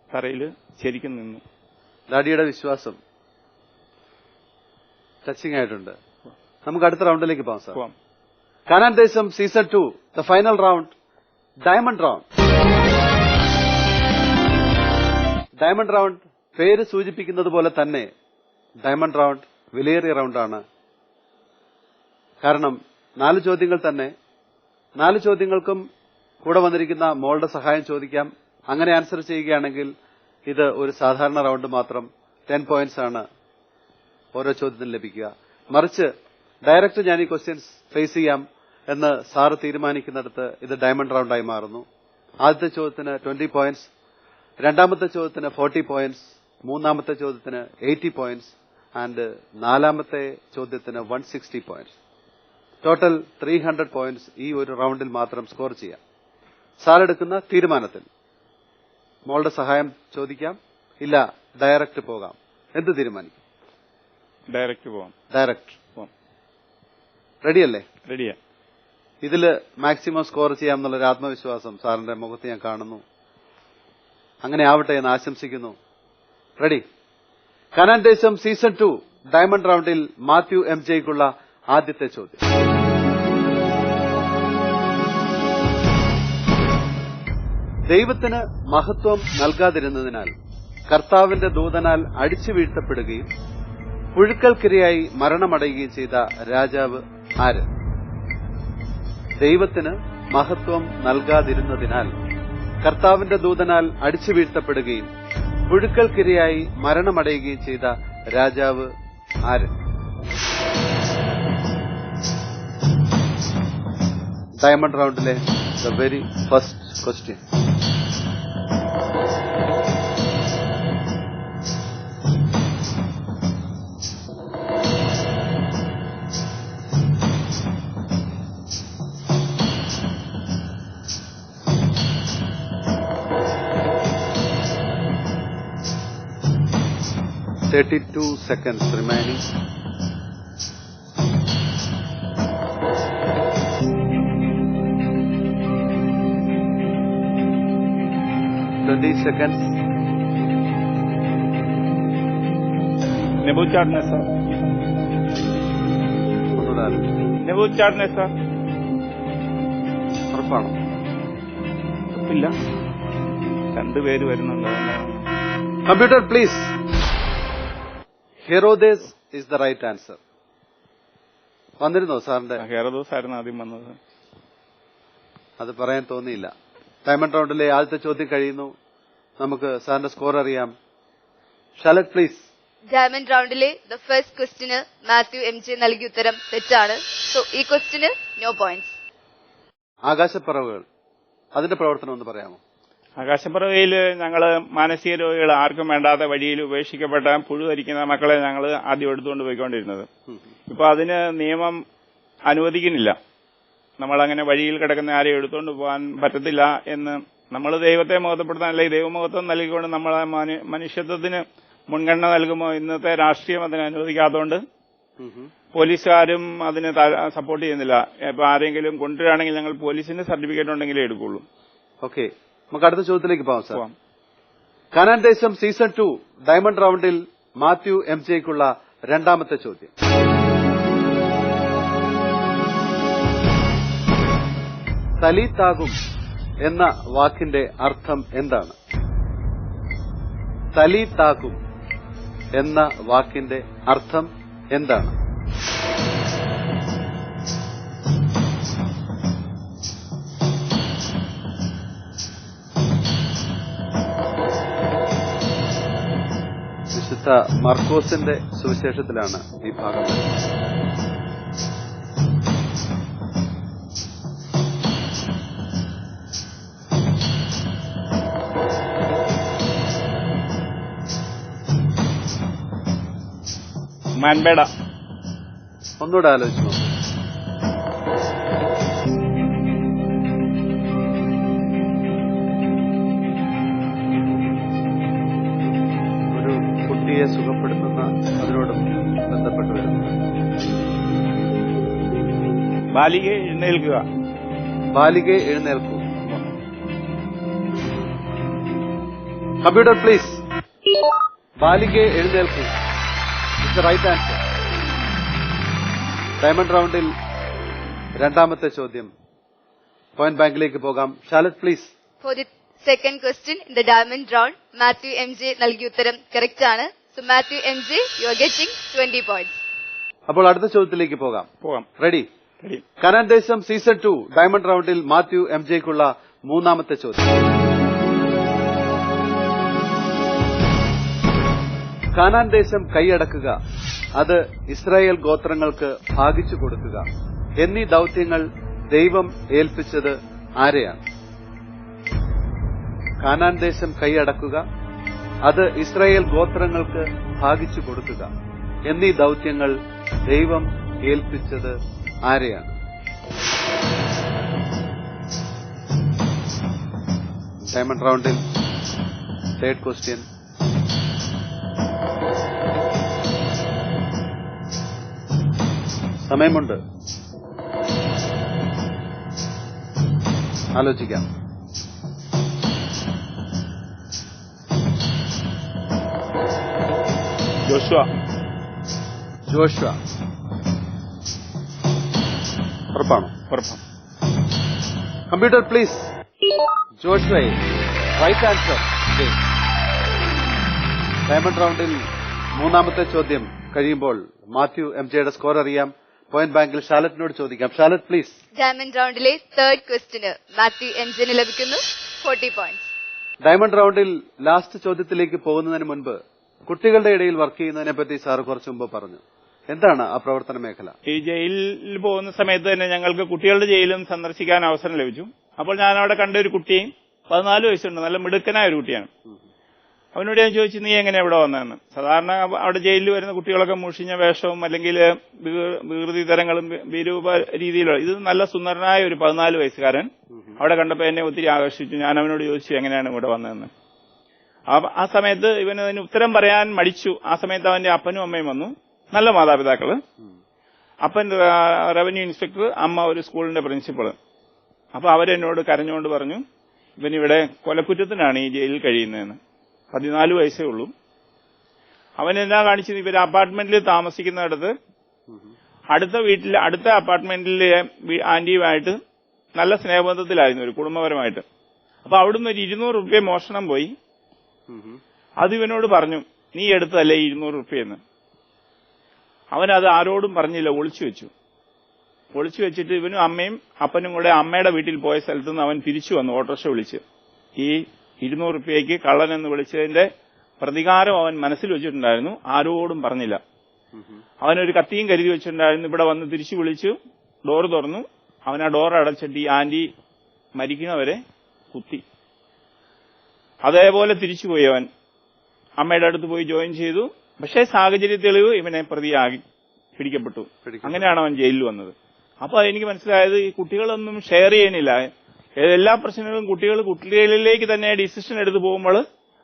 തറയിൽ ശരിക്കും നിന്നു. ഡാഡിയുടെ വിശ്വാസം ടച്ചിങ് ആയിട്ടുണ്ട്. നമുക്ക് അടുത്ത റൌണ്ടിലേക്ക് പോകാം സാർ. കാനാൻ ദേശം season 2 the final round, diamond round. Diamond round പേര് സൂചിപ്പിക്കുന്നത് പോലെ തന്നെ ഡയമണ്ട് റൌണ്ട് വിലയേറിയ റൌണ്ടാണ്. കാരണം 4 ചോദ്യങ്ങൾ തന്നെ, 4 ചോദ്യങ്ങൾക്കും കൂടെ വന്നിരിക്കുന്ന മോളുടെ സഹായം ചോദിക്കാം. അങ്ങനെ ആൻസർ ചെയ്യുകയാണെങ്കിൽ ഇത് ഒരു സാധാരണ റൌണ്ട് മാത്രം. 10 പോയിന്റ്സ് ആണ് ഓരോ ചോദ്യത്തിനും ലഭിക്കുക. മറിച്ച് ഡയറക്റ്റ് ഞാൻ ഈ ക്വസ്റ്റ്യൻസ് ഫേസ് ചെയ്യാം. എന്ന് സാറ് തീരുമാനിക്കുന്നിടത്ത് ഇത് ഡയമണ്ട് റൗണ്ടായി മാറുന്നു. ആദ്യത്തെ ചോദ്യത്തിന് 20 പോയിന്റ്സ്, രണ്ടാമത്തെ ചോദ്യത്തിന് 40 പോയിന്റ്സ്, മൂന്നാമത്തെ ചോദ്യത്തിന് 80 പോയിന്റ്സ് ആൻഡ് നാലാമത്തെ ചോദ്യത്തിന് 160 പോയിന്റ്സ്. ടോട്ടൽ 300 പോയിന്റ്സ് ഈ ഒരു റൗണ്ടിൽ മാത്രം സ്കോർ ചെയ്യാം. സാർ എടുക്കുന്ന തീരുമാനത്തിൽ മോളുടെ സഹായം ചോദിക്കാം, ഇല്ല ഡയറക്റ്റ് പോകാം. എന്ത് തീരുമാനിക്കും? ഡയറക്റ്റ് പോവാം. ഡയറക്റ്റ് റെഡിയല്ലേ? റെഡിയാ. ഇതില് മാക്സിമം സ്കോർ ചെയ്യാമെന്നുള്ളൊരു ആത്മവിശ്വാസം സാറിന്റെ മുഖത്ത് ഞാൻ കാണുന്നു. അങ്ങനെ ആവട്ടെ എന്ന് ആശംസിക്കുന്നു. Ready? Kanaan Desham season 2 diamond റൗണ്ടിൽ മാത്യു MJക്കുള്ള ആദ്യത്തെ ചോദ്യം. ദൈവത്തിന് മഹത്വം നൽകാതിരുന്നതിനാൽ കർത്താവിന്റെ ദൂതനാൽ അടിച്ചു വീഴ്ത്തപ്പെടുകയും പുഴുക്കൽക്കിരയായി മരണമടയുകയും ചെയ്ത രാജാവ് ആര്? ദൈവത്തിന് മഹത്വം നൽകാതിരുന്നതിനാൽ കർത്താവിന്റെ ദൂതനാൽ അടിച്ചു വീഴ്ത്തപ്പെടുകയും പുഴുക്കൽക്കിരയായി മരണമടയുകയും ചെയ്ത രാജാവ് ആര്? ഡയമണ്ട് റൗണ്ടിലെ the very first question. $32 seconds remaining. $30 Nebuchadnezzar. Nebuchadnezzar. ഉറപ്പാണോ? ഇല്ല, രണ്ടുപേര് വരുന്നുണ്ട്. Computer please. ഹെറോദേസ് ഇസ് ദ റൈറ്റ് ആൻസർ. വന്നിരുന്നോ സാറിന്റെ? ഹെറോദോസ് ആയിരുന്നു ആദ്യം വന്നത്. അത് പറയാൻ തോന്നിയില്ല. ഡയമണ്ട് റൗണ്ടിലെ ആദ്യത്തെ ചോദ്യം കഴിയുന്നു. നമുക്ക് സാറിന്റെ സ്കോർ അറിയാം. Charlotte please. ഡയമണ്ട് റൗണ്ടിലെ ദ ഫസ്റ്റ് ക്വസ്റ്റിന് മാത്യു MJ നൽകിയ ഉത്തരം തെറ്റാണ്. സോ ഈ ക്വസ്റ്റിന് നോ പോയിന്റ്സ്. ആകാശപ്പറവുകൾ, അതിന്റെ പ്രവർത്തനം ഒന്ന് പറയാമോ? ആകാശപ്പറവയിൽ ഞങ്ങള് മാനസിക രോഗികൾ ആർക്കും വേണ്ടാത്ത വഴിയിൽ ഉപേക്ഷിക്കപ്പെട്ട പുഴുധരിക്കുന്ന മക്കളെ ഞങ്ങൾ ആദ്യം എടുത്തുകൊണ്ട് പോയിക്കൊണ്ടിരുന്നത്. ഇപ്പൊ അതിന് നിയമം അനുവദിക്കുന്നില്ല. നമ്മളങ്ങനെ വഴിയിൽ കിടക്കുന്ന ആരെയും എടുത്തുകൊണ്ട് പോകാൻ പറ്റത്തില്ല എന്ന് നമ്മൾ ദൈവത്തെ മഹത്വപ്പെടുത്താൻ, അല്ലെങ്കിൽ ദൈവമഹത്വം നൽകിക്കൊണ്ട് നമ്മളെ മനുഷ്യത്വത്തിന് മുൻഗണന നൽകുമ്പോൾ ഇന്നത്തെ രാഷ്ട്രീയം അതിന് അനുവദിക്കാത്തതുകൊണ്ട് പോലീസുകാരും അതിന് സപ്പോർട്ട് ചെയ്യുന്നില്ല. ഇപ്പൊ ആരെങ്കിലും കൊണ്ടുവരികയാണെങ്കിൽ ഞങ്ങൾ പോലീസിന്റെ സർട്ടിഫിക്കറ്റ് ഉണ്ടെങ്കിലേ എടുക്കുള്ളൂ. ഓക്കെ, നമുക്ക് അടുത്ത ചോദ്യത്തിലേക്ക് പോകാം sir. Canaan Desham season 2 diamond റൗണ്ടിൽ മാത്യു MJക്കുള്ള രണ്ടാമത്തെ ചോദ്യം. തലീത്താകും എന്ന വാക്കിന്റെ അർത്ഥം എന്താണ്? തലീത്താകും എന്ന വാക്കിന്റെ അർത്ഥം എന്താണ്? വിശുദ്ധ മർക്കോസിന്റെ സുവിശേഷത്തിലാണ് ഈ ഭാഗം. മാൻപേട. ഒന്നുകൂടെ ആലോചിച്ചു നോക്കൂ. ഒരു കുട്ടിയെ സുഖപ്പെടുത്തുന്ന അതിനോട് ബന്ധപ്പെട്ട് വരുന്നു. ബാലികയെ എഴുന്നേൽക്കുക. ബാലികയെ എഴുന്നേൽക്കൂ. Computer please. ബാലികയെ എഴുന്നേൽക്കൂ. It's the right answer. Diamond റൗണ്ടിൽ രണ്ടാമത്തെ ചോദ്യം. പോയിന്റ് ബാങ്കിലേക്ക് പോകാം. Charlotte please. For the second question in the diamond round Mathew MJ നൽകിയ ഉത്തരം കറക്റ്റ് ആണ്. So Mathew MJ you are getting 20 points. അപ്പോൾ അടുത്ത ചോദ്യത്തിലേക്ക് പോകാം. Ready? Ready. Kanaan Desham season 2 diamond റൗണ്ടിൽ മാത്യു MJക്കുള്ള മൂന്നാമത്തെ ചോദ്യം. കാനാൻ ദേശം കൈയടക്കുക, അത് ഇസ്രായേൽ ഗോത്രങ്ങൾക്ക് ഭാഗിച്ചു കൊടുക്കുക എന്നീ ദൌത്യങ്ങൾ ദൈവം ഏൽപ്പിച്ചത് ആരെയാണ്? കാനാൻ ദേശം കൈയടക്കുക, അത് ഇസ്രായേൽ ഗോത്രങ്ങൾക്ക് ഭാഗിച്ചു കൊടുക്കുക എന്നീ ദൌത്യങ്ങൾ ദൈവം ഏൽപ്പിച്ചത് ആരെയാണ്? ഡയമണ്ട് റൗണ്ടിൽ തേർഡ് ക്വസ്റ്റ്യൻ. സമയമുണ്ട്, ആലോചിക്കാം. ജോഷുവ. ഉറപ്പാണോ? ഉറപ്പാണ്. Computer please. ജോഷുവയെ റൈറ്റ് ആൻസർ. ഡയമണ്ട് റൗണ്ടിൽ മൂന്നാമത്തെ ചോദ്യം കഴിയുമ്പോൾ മാത്യു MJയുടെ സ്കോർ അറിയാം. പോയിന്റ് ബാങ്കിൽ ഷാലറ്റിനോട് ചോദിക്കാം. Charlotte please. ഡയമണ്ട് റൗണ്ടിലെ തേർഡ് ക്വസ്റ്റിന് മാത്യു MJന് ലഭിക്കുന്നു 40 പോയിന്റ്സ്. ഡയമണ്ട് റൗണ്ടിൽ ലാസ്റ്റ് ചോദ്യത്തിലേക്ക് പോകുന്നതിന് മുൻപ് കുട്ടികളുടെ ഇടയിൽ വർക്ക് ചെയ്യുന്നതിനെ പറ്റി സാർ കുറച്ചു മുമ്പ് പറഞ്ഞു. എന്താണ് ആ പ്രവർത്തന മേഖല? ഈ ജയിലിൽ പോകുന്ന സമയത്ത് തന്നെ ഞങ്ങൾക്ക് കുട്ടികളുടെ ജയിലും സന്ദർശിക്കാൻ അവസരം ലഭിച്ചു. അപ്പോൾ ഞാൻ അവിടെ കണ്ട ഒരു കുട്ടിയും 14 വയസ്സുണ്ട്, നല്ല മിടുക്കനായ ഒരു കുട്ടിയാണ്. അവനോട് ഞാൻ ചോദിച്ചു, നീ എങ്ങനെ ഇവിടെ വന്നതെന്ന്. സാധാരണ അവിടെ ജയിലിൽ വരുന്ന കുട്ടികളൊക്കെ മുഷിഞ്ഞ വേഷവും അല്ലെങ്കിൽ വികൃതി തരങ്ങളും വിരൂപ രീതിയിലുള്ള, ഇത് നല്ല സുന്ദരനായ ഒരു 14 വയസ്സുകാരൻ അവിടെ കണ്ടപ്പോൾ എന്നെ ഒത്തിരി ആകർഷിച്ചു. ഞാൻ അവനോട് ചോദിച്ചു എങ്ങനെയാണ് ഇവിടെ വന്നതെന്ന്. ആ സമയത്ത് ഇവന് അതിന് ഉത്തരം പറയാൻ മടിച്ചു. ആ സമയത്ത് അവന്റെ അപ്പനും അമ്മയും വന്നു, നല്ല മാതാപിതാക്കള്. അപ്പൻ റവന്യൂ ഇൻസ്പെക്ടർ, അമ്മ ഒരു സ്കൂളിന്റെ പ്രിൻസിപ്പള്. അപ്പൊ അവരെന്നോട് കരഞ്ഞുകൊണ്ട് പറഞ്ഞു, ഇവനിവിടെ കൊലക്കുറ്റത്തിനാണ് ഈ ജയിലിൽ കഴിയുന്നതെന്ന്. 14 വയസ്സേ ഉള്ളൂ. അവൻ എന്നാ കാണിച്ചത്, ഇവര് അപ്പാർട്ട്മെന്റിൽ താമസിക്കുന്നിടത്ത് അടുത്ത അപ്പാർട്ട്മെന്റിലെ ആന്റിയുമായിട്ട് നല്ല സ്നേഹബന്ധത്തിലായിരുന്നു, ഒരു കുടുംബപരമായിട്ട്. അപ്പൊ അവിടുന്ന് ഒരു 200 റുപ്യ മോഷണം പോയി. അത് ഇവനോട് പറഞ്ഞു, നീ എടുത്തല്ലേ 200 റുപ്യെന്ന്. അവനത് ആരോടും പറഞ്ഞില്ല, ഒളിച്ചു വെച്ചു. ഒളിച്ചു വെച്ചിട്ട് ഇവനും അമ്മയും അപ്പനും കൂടെ അമ്മയുടെ വീട്ടിൽ പോയ സ്ഥലത്ത് നിന്ന് അവൻ തിരിച്ചു വന്നു ഓട്ടോറിക്ഷ വിളിച്ച്. ഈ 200 റുപ്യയ്ക്ക് കള്ളൻ എന്ന് വിളിച്ചതിന്റെ പ്രതികാരം അവൻ മനസ്സിൽ വെച്ചിട്ടുണ്ടായിരുന്നു, ആരോടും പറഞ്ഞില്ല. അവനൊരു കത്തിയും കരുതി വെച്ചിട്ടുണ്ടായിരുന്നു. ഇവിടെ വന്ന് തിരിച്ചു വിളിച്ചു, ഡോർ തുറന്നു. അവൻ ആ ഡോർ അടച്ചിട്ട് ഈ ആന്റി മരിക്കുന്നവരെ കുത്തി. അതേപോലെ തിരിച്ചുപോയി. അവൻ അമ്മയുടെ അടുത്ത് പോയി ജോയിൻ ചെയ്തു. പക്ഷേ സാഹചര്യ തെളിവ് ഇവനെ പ്രതിയാക്കി പിടിക്കപ്പെട്ടു. അങ്ങനെയാണ് അവൻ ജയിലിൽ വന്നത്. അപ്പൊ എനിക്ക് മനസ്സിലായത്, ഈ കുട്ടികളൊന്നും ഷെയർ ചെയ്യണില്ല. എല്ലാ പ്രശ്നങ്ങളും കുട്ടികളിലേക്ക് തന്നെ ഡിസിഷൻ എടുത്ത് പോകുമ്പോൾ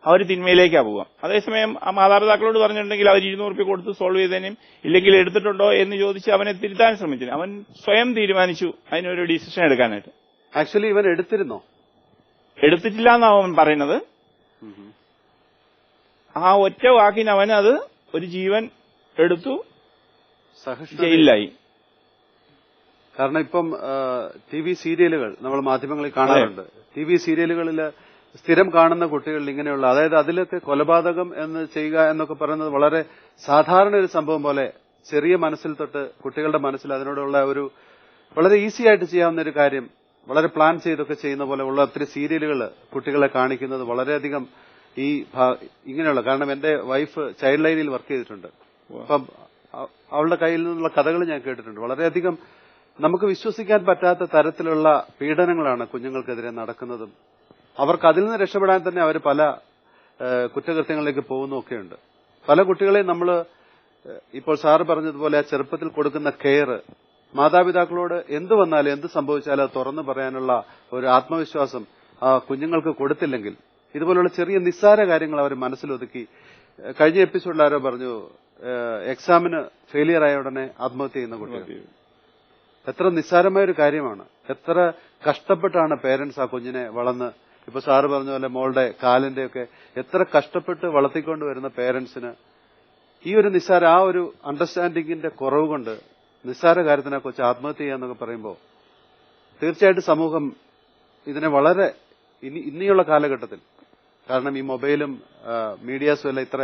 അവർ തിന്മയിലേക്കാണ് പോവുക. അതേസമയം ആ മാതാപിതാക്കളോട് പറഞ്ഞിട്ടുണ്ടെങ്കിൽ അവർ 200 റുപ്യ കൊടുത്ത് സോൾവ് ചെയ്തതിനും ഇല്ലെങ്കിൽ എടുത്തിട്ടുണ്ടോ എന്ന് ചോദിച്ച് അവനെ തിരുത്താൻ ശ്രമിച്ചു. അവൻ സ്വയം തീരുമാനിച്ചു അതിനൊരു ഡിസിഷൻ എടുക്കാനായിട്ട്. ആക്ച്വലി ഇവൻ എടുത്തിരുന്നോ? എടുത്തിട്ടില്ല എന്നാണ് അവൻ പറയുന്നത്. ആ ഒറ്റ വാക്കിന് അവൻ അത് ഒരു ജീവൻ എടുത്തു, ജയിലിലായി. കാരണം ഇപ്പം TV സീരിയലുകൾ നമ്മൾ മാധ്യമങ്ങളിൽ കാണാറുണ്ട്. TV സീരിയലുകളിൽ സ്ഥിരം കാണുന്ന കുട്ടികളിൽ ഇങ്ങനെയുള്ള, അതായത് അതിലൊക്കെ കൊലപാതകം എന്ന് ചെയ്യുക എന്നൊക്കെ പറയുന്നത് വളരെ സാധാരണ ഒരു സംഭവം പോലെ ചെറിയ മനസ്സിൽ തൊട്ട് കുട്ടികളുടെ മനസ്സിൽ അതിനോടുള്ള ഒരു വളരെ ഈസി ആയിട്ട് ചെയ്യാവുന്ന ഒരു കാര്യം വളരെ പ്ലാൻ ചെയ്തൊക്കെ ചെയ്യുന്ന പോലെ ഉള്ള ഒത്തിരി സീരിയലുകൾ കുട്ടികളെ കാണിക്കുന്നത് വളരെയധികം ഈ ഇങ്ങനെയുള്ള, കാരണം എന്റെ വൈഫ് ചൈൽഡ് ലൈനിൽ വർക്ക് ചെയ്തിട്ടുണ്ട്. അപ്പം അവളുടെ കയ്യിൽ നിന്നുള്ള കഥകൾ ഞാൻ കേട്ടിട്ടുണ്ട്. വളരെയധികം നമുക്ക് വിശ്വസിക്കാൻ പറ്റാത്ത തരത്തിലുള്ള പീഡനങ്ങളാണ് കുഞ്ഞുങ്ങൾക്കെതിരെ നടക്കുന്നതും അവർക്ക് അതിൽ നിന്ന് രക്ഷപ്പെടാൻ തന്നെ അവർ പല കുറ്റകൃത്യങ്ങളിലേക്ക് പോകുന്നൊക്കെയുണ്ട്. പല കുട്ടികളെയും നമ്മൾ ഇപ്പോൾ സാറ് പറഞ്ഞതുപോലെ ആ ചെറുപ്പത്തിൽ കൊടുക്കുന്ന കെയർ, മാതാപിതാക്കളോട് എന്ത് വന്നാലും എന്ത് സംഭവിച്ചാലും അത് തുറന്നു പറയാനുള്ള ഒരു ആത്മവിശ്വാസം ആ കുഞ്ഞുങ്ങൾക്ക് കൊടുത്തില്ലെങ്കിൽ ഇതുപോലുള്ള ചെറിയ നിസ്സാര കാര്യങ്ങൾ അവർ മനസ്സിലൊതുക്കി. കഴിഞ്ഞ എപ്പിസോഡിൽ ആരോ പറഞ്ഞു, എക്സാമിന് ഫെയിലിയർ ആയ ഉടനെ ആത്മഹത്യ ചെയ്യുന്ന കുട്ടികൾ. എത്ര നിസ്സാരമായ ഒരു കാര്യമാണ്. എത്ര കഷ്ടപ്പെട്ടാണ് പേരൻസ് ആ കുഞ്ഞിനെ വളർന്ന്, ഇപ്പൊ സാറ് പറഞ്ഞ പോലെ മോളുടെ കാലിന്റെയൊക്കെ എത്ര കഷ്ടപ്പെട്ട് വളർത്തിക്കൊണ്ട് വരുന്ന പേരൻസിന് ഈ ഒരു നിസ്സാര, ആ ഒരു അണ്ടർസ്റ്റാൻഡിങ്ങിന്റെ കുറവ് കൊണ്ട് നിസ്സാര കാര്യത്തിനെ കുറിച്ച് ആത്മഹത്യ ചെയ്യാന്നൊക്കെ പറയുമ്പോൾ തീർച്ചയായിട്ടും സമൂഹം ഇതിനെ വളരെ ഇനിയുള്ള കാലഘട്ടത്തിൽ, കാരണം ഈ മൊബൈലും മീഡിയാസും എല്ലാം ഇത്ര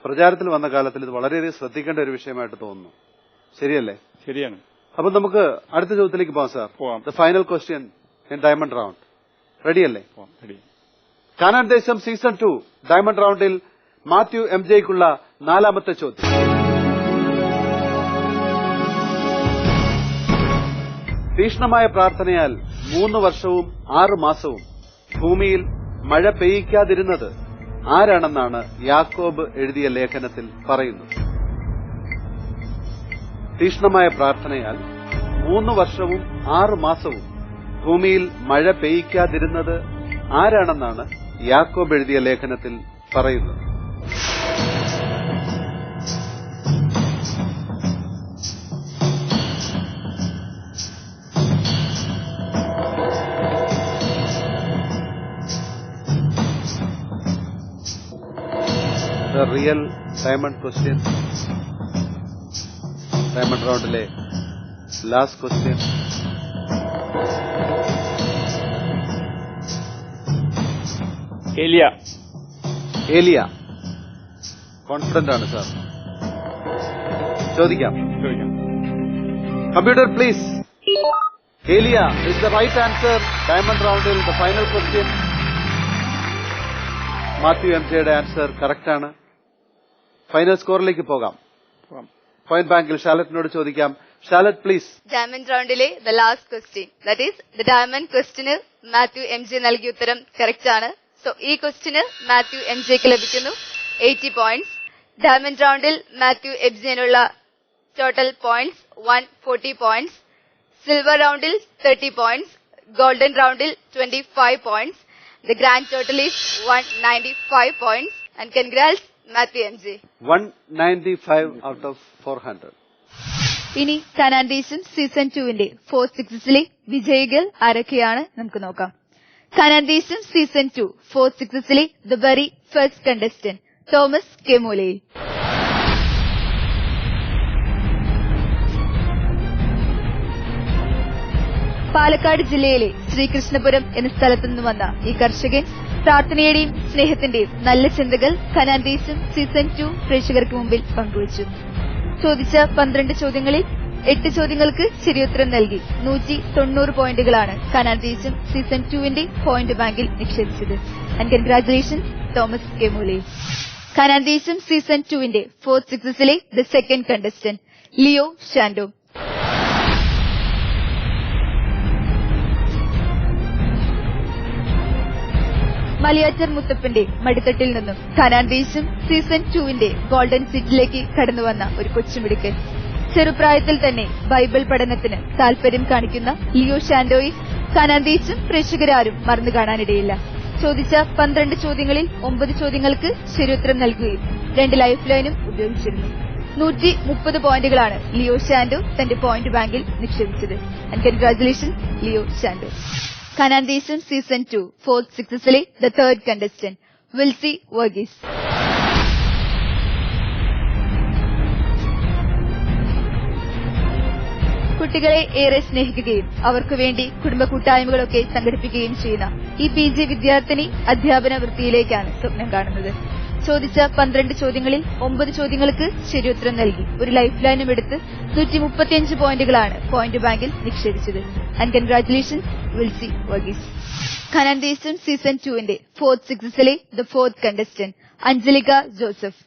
പ്രചാരത്തിൽ വന്ന കാലത്തിൽ ഇത് വളരെയധികം ശ്രദ്ധിക്കേണ്ട ഒരു വിഷയമായിട്ട് തോന്നുന്നു. ശരിയല്ലേ? ശരിയാണ്. അപ്പൊ നമുക്ക് അടുത്ത ചോദ്യത്തിലേക്ക് പോകാം sir. The final question in diamond round. റെഡിയല്ലേ? കാനാൻ ദേശം സീസൺ 2 ഡയമണ്ട് റൗണ്ടിൽ മാത്യു MJയ്ക്കുള്ള 4ാമത്തെ ചോദ്യം. തീക്ഷ്ണമായ പ്രാർത്ഥനയാൽ 3 വർഷവും 6 മാസവും ഭൂമിയിൽ മഴ പെയ്യിക്കാതിരുന്നത് ആരാണെന്നാണ് യാക്കോബ് എഴുതിയ ലേഖനത്തിൽ പറയുന്നത്. തീക്ഷ്ണമായ പ്രാർത്ഥനയാൽ 3 വർഷവും 6 മാസവും ഭൂമിയിൽ മഴ പെയ്യിക്കാതിരുന്നത് ആരാണെന്നാണ് യാക്കോബ് എഴുതിയ ലേഖനത്തിൽ പറയുന്നത്. The real diamond question, diamond roundile last question. ഏലിയ കോൺഫിഡന്റ് ആണ് സാർ. ചോദിക്കാം. Computer please. ഏലിയ is the right answer. Diamond roundil the final question. Mathew M ജെയുടെ ആൻസർ കറക്റ്റ് ആണ്. ഫൈനൽ സ്കോറിലേക്ക് പോകാം. പോയിന്റ് ബാങ്കിൽ ഷാലറ്റിനോട് ചോദിക്കാം. Charlotte please. ഡയമണ്ട് റൗണ്ടിലെ the last question, that is the diamond ക്വസ്റ്റ്യന് മാത്യു എം ജെ നൽകിയ ഉത്തരം കറക്റ്റ് ആണ്. സോ ഈ ക്വസ്റ്റ്യന് മാത്യു എം ജെക്ക് ലഭിക്കുന്നു 80 പോയിന്റ്സ്. ഡയമണ്ട് റൗണ്ടിൽ മാത്യു എം ജെനുള്ള ടോട്ടൽ പോയിന്റ്സ് 140 പോയിന്റ്സ്. സിൽവർ റൗണ്ടിൽ 30 പോയിന്റ്സ്. ഗോൾഡൻ റൗണ്ടിൽ 25 points. The grand total is 195 points. And congrats, Matthew MJ. 195 out of 400. ഇനി കനാൻഡീസും സീസൺ 2 4th സീസണിലെ വിജയികൾ ആരൊക്കെയാണ് നമുക്ക് നോക്കാം. കനാൻഡീസും സീസൺ 2 4th സീസണിലെ the very first contestant Thomas K മൂലയിൽ. പാലക്കാട് ജില്ലയിലെ ശ്രീകൃഷ്ണപുരം എന്ന സ്ഥലത്തു നിന്ന് വന്ന ഈ കർഷകൻ പ്രാർത്ഥനയുടെയും സ്നേഹത്തിന്റെയും നല്ല ചിന്തകൾ കനാൻഡീസും സീസൺ 2 പ്രേക്ഷകർക്ക് മുമ്പിൽ പങ്കുവച്ചു. ചോദിച്ച 12 ചോദ്യങ്ങളിൽ 8 ചോദ്യങ്ങൾക്ക് ശരിയുത്തരം നൽകി 190 പോയിന്റുകളാണ് കനാൻഡീസും സീസൺ 2 പോയിന്റ് ബാങ്കിൽ നിക്ഷേപിച്ചത്. ആൻഡ് കൺഗ്രാറ്റുലേഷൻസ് തോമസ് കെ മൂലയിൽ. കനാൻഡീസും സീസൺ 2 4th സീസണിലെ the second contestant Leo Shando. Malayattoor മുത്തപ്പന്റെ മടിത്തട്ടിൽ നിന്നും കനാൻഡീസും സീസൺ 2 ഗോൾഡൻ സീറ്റിലേക്ക് കടന്നുവന്ന ഒരു കൊച്ചുമിടുക്കൻ. ചെറുപ്രായത്തിൽ തന്നെ ബൈബിൾ പഠനത്തിന് താൽപര്യം കാണിക്കുന്ന ലിയോ ഷാൻഡോയെ കനാൻഡീസും പ്രേക്ഷകരാരും മറന്നു കാണാനിടയില്ല. ചോദിച്ച 12 ചോദ്യങ്ങളിൽ 9 ചോദ്യങ്ങൾക്ക് ശരിയുത്തരം നൽകുകയും 2 ലൈഫ് ലൈനും ഉപയോഗിച്ചിരുന്നു. 130 പോയിന്റുകളാണ് ലിയോ ഷാൻഡോ തന്റെ പോയിന്റ് ബാങ്കിൽ നിക്ഷേപിച്ചത്. And congratulations Leo Shando. കനാൻഡീസും സീസൺ 2 4th സീസണിലെ the third contestant Wilsy Varghese. കുട്ടികളെ ഏറെ സ്നേഹിക്കുകയും അവർക്ക് വേണ്ടി കുടുംബ കൂട്ടായ്മകളൊക്കെ സംഘടിപ്പിക്കുകയും ചെയ്യുന്ന ഈ PG വിദ്യാർത്ഥിനി അധ്യാപന വൃത്തിയിലേക്കാണ് സ്വപ്നം കാണുന്നത്. ചോദിച്ച 12 ചോദ്യങ്ങളിൽ 9 ചോദ്യങ്ങൾക്ക് ശരിയുത്തരം നൽകി ഒരു ലൈഫ് ലൈനും എടുത്ത് 135 പോയിന്റുകളാണ് പോയിന്റ് ബാങ്കിൽ നിക്ഷേപിച്ചത്. And congratulations Wilsy Varghese. കനാൻഡീസും സീസൺ 2 4th സീസണിലെ the fourth contestant Anjalika Joseph.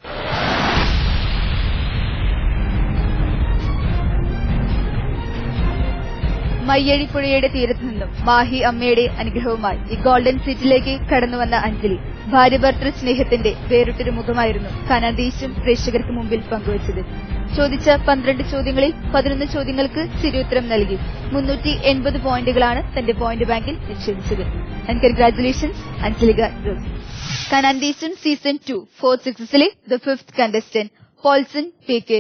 മയ്യഴിപ്പുഴയുടെ തീരത്തു നിന്നും മാഹി അമ്മയുടെ അനുഗ്രഹവുമായി ഈ ഗോൾഡൻ സീറ്റിലേക്ക് കടന്നുവന്ന അഞ്ജലി ഭാര്യ ഭർത്തൃ സ്നേഹത്തിന്റെ വേറിട്ടൊരു മുഖമായിരുന്നു കനാൻഡീസും പ്രേക്ഷകർക്ക് മുമ്പിൽ പങ്കുവച്ചത്. ചോദിച്ച 12 ചോദ്യങ്ങളിൽ 11 ചോദ്യങ്ങൾക്ക് ശരിയുത്തരം നൽകി 380 പോയിന്റുകളാണ് തന്റെ പോയിന്റ് ബാങ്കിൽ നിക്ഷേപിച്ചത്. And congratulations Anjalika Joseph. കനാൻഡീസും സീസൺ 2 4th സീസണിലെ the fifth contestant Paulson PK.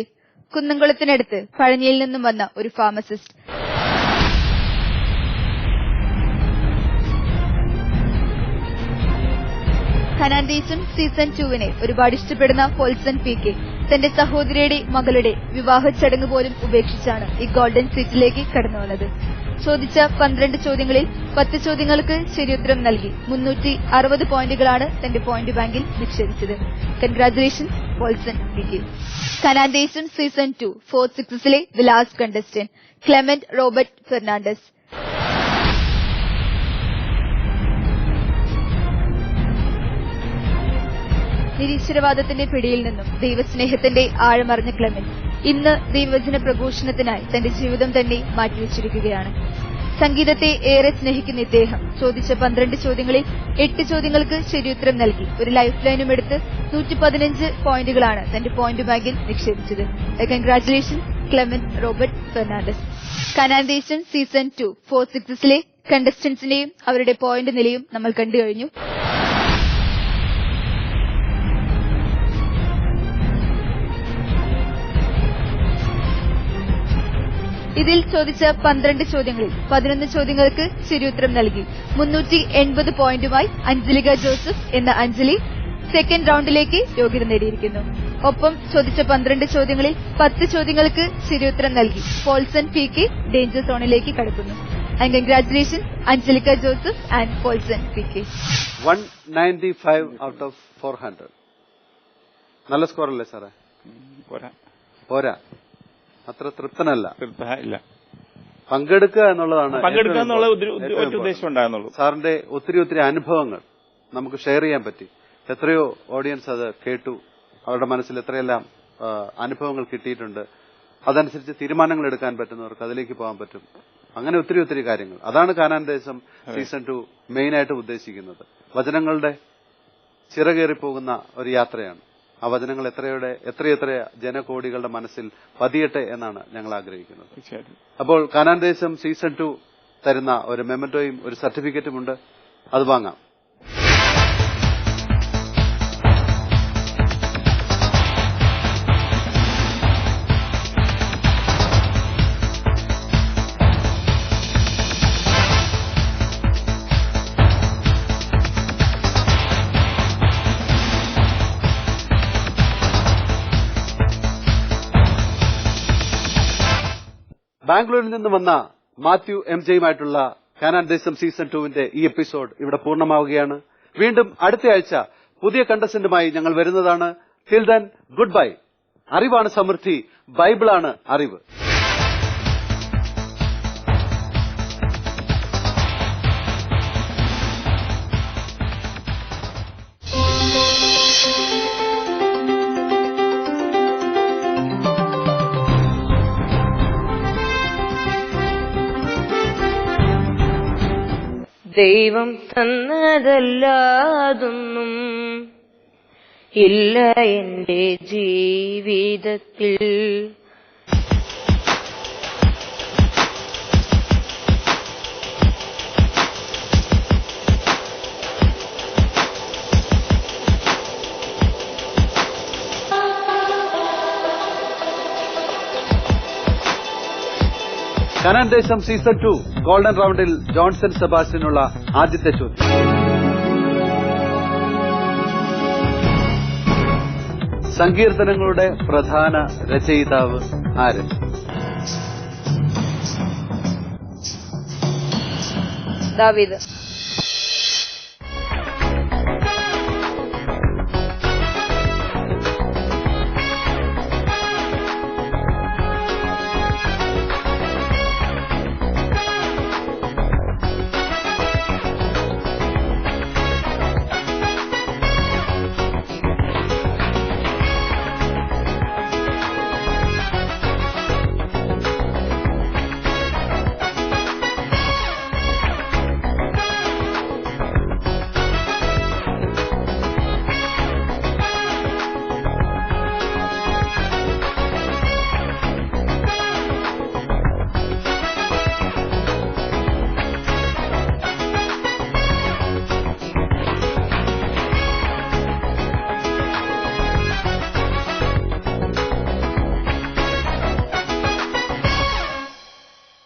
കുന്നംകുളത്തിനടുത്ത് പഴനിയിൽ നിന്നും വന്ന ഒരു ഫാർമസിസ്റ്റ്. കനാൻഡീസും സീസൺ 2 ഒരുപാട് ഇഷ്ടപ്പെടുന്ന പോൾസൺ PK തന്റെ സഹോദരിയുടെ മകളുടെ വിവാഹ ചടങ്ങ് പോലും ഉപേക്ഷിച്ചാണ് ഈ ഗോൾഡൻ സീറ്റിലേക്ക് കടന്നുവന്നത്. ചോദിച്ച 12 ചോദ്യങ്ങളിൽ 10 ചോദ്യങ്ങൾക്ക് ശരിയുത്തരം നൽകി 360 പോയിന്റുകളാണ് തന്റെ പോയിന്റ് ബാങ്കിൽ നിക്ഷേപിച്ചത്. Congratulations Paulson PK. കനാൻഡീസും സീസൺ 2 4th സീസണിലെ the last contestant Clement Robert Fernandez. നിരീശ്വരവാദത്തിന്റെ പിടിയിൽ നിന്നും ദൈവസ്നേഹത്തിന്റെ ആഴമറിഞ്ഞ ക്ലെമന്റ് ഇന്ന് ദൈവവചന പ്രഘോഷണത്തിനായി തന്റെ ജീവിതം തന്നെ മാറ്റിവെച്ചിരിക്കുകയാണ്. സംഗീതത്തെ ഏറെ സ്നേഹിക്കുന്ന ഇദ്ദേഹം ചോദിച്ച 12 ചോദ്യങ്ങളിൽ 8 ചോദ്യങ്ങൾക്ക് ശരിയുത്തരം നൽകി. ഒരു ലൈഫ് ലൈനും എടുത്ത് 115 പോയിന്റുകളാണ് തന്റെ പോയിന്റ് ബാങ്കിൽ നിക്ഷേപിച്ചത്. Congratulation Clement Robert Fernandez. Canaan ദേശം സീസൺ 2 4 6ലെ കണ്ടസ്റ്റന്റ്സിനെയും അവരുടെ പോയിന്റ് നിലയും നമ്മൾ കണ്ടു കഴിഞ്ഞു. ഇതിൽ ചോദിച്ച 12 ചോദ്യങ്ങളിൽ 11 ചോദ്യങ്ങൾക്ക് ശരിയുത്തരം നൽകി. 380 പോയിന്റുമായി അഞ്ജലിക ജോസഫ് എന്ന അഞ്ജലി സെക്കൻഡ് റൌണ്ടിലേക്ക് യോഗ്യത നേടിയിരിക്കുന്നു. ഒപ്പം ചോദിച്ച 12 ചോദ്യങ്ങളിൽ 10 ചോദ്യങ്ങൾക്ക് ശരിയുത്തരം നൽകി പോൾസൺ പി.കെ. ഡേഞ്ചർ സോണിലേക്ക് കടക്കുന്നു. And congratulation Anjalika Joseph and Paulson P K. 195 out of 400. നല്ല സ്കോർ അല്ലേ സാറേ? പോരാ, അത്ര തൃപ്തനല്ല. ഇല്ല, പങ്കെടുക്കുക എന്നുള്ളതാണ് ഉദ്ദേശം ഉണ്ടായിരുന്നുള്ളൂ. സാറിന്റെ ഒത്തിരി അനുഭവങ്ങൾ നമുക്ക് ഷെയർ ചെയ്യാൻ പറ്റി. എത്രയോ ഓഡിയൻസ് അത് കേട്ടു, അവരുടെ മനസ്സിൽ എത്രയെല്ലാം അനുഭവങ്ങൾ കിട്ടിയിട്ടുണ്ട്. അതനുസരിച്ച് തീരുമാനങ്ങൾ എടുക്കാൻ പറ്റുന്നവർക്ക് അതിലേക്ക് പോകാൻ പറ്റും. അങ്ങനെ ഒത്തിരി കാര്യങ്ങൾ. അതാണ് കാനാൻ ദേശം സീസൺ 2 മെയിനായിട്ട് ഉദ്ദേശിക്കുന്നത്. വചനങ്ങളുടെ ചിറകേറിപ്പോകുന്ന ഒരു യാത്രയാണ്. ആ വചനങ്ങൾ എത്രയെത്ര ജനകോടികളുടെ മനസ്സിൽ പതിയട്ടെ എന്നാണ് ഞങ്ങൾ ആഗ്രഹിക്കുന്നത്. അപ്പോൾ കാനാൻ ദേശം സീസൺ 2 തരുന്ന ഒരു മെമന്റോയും ഒരു സർട്ടിഫിക്കറ്റും ഉണ്ട്, അത് വാങ്ങാം. ബാംഗ്ലൂരിൽ നിന്ന് വന്ന മാത്യു എം ജെയുമായിട്ടുള്ള കാനാൻ ദേശം സീസൺ 2വിന്റെ ഈ എപ്പിസോഡ് ഇവിടെ പൂർണ്ണമാവുകയാണ്. വീണ്ടും അടുത്ത ആഴ്ച പുതിയ കണ്ടസ്റ്റന്റുമായി ഞങ്ങൾ വരുന്നതാണ്. Till then good bye. അറിവാണ് സമൃദ്ധി, ബൈബിളാണ് അറിവ്. ദൈവം തന്നതല്ലാതൊന്നും ഇല്ല എന്റെ ജീവിതത്തിൽ. കാനാൻ ദേശം സീസൺ 2 ഗോൾഡൻ റൌണ്ടിൽ ജോൺസൺ സെബാസ്റ്റ്യനുള്ള ആദ്യത്തെ ചോദ്യം. സങ്കീർത്തനങ്ങളുടെ പ്രധാന രചയിതാവ് ആര്? ദാവീദ്.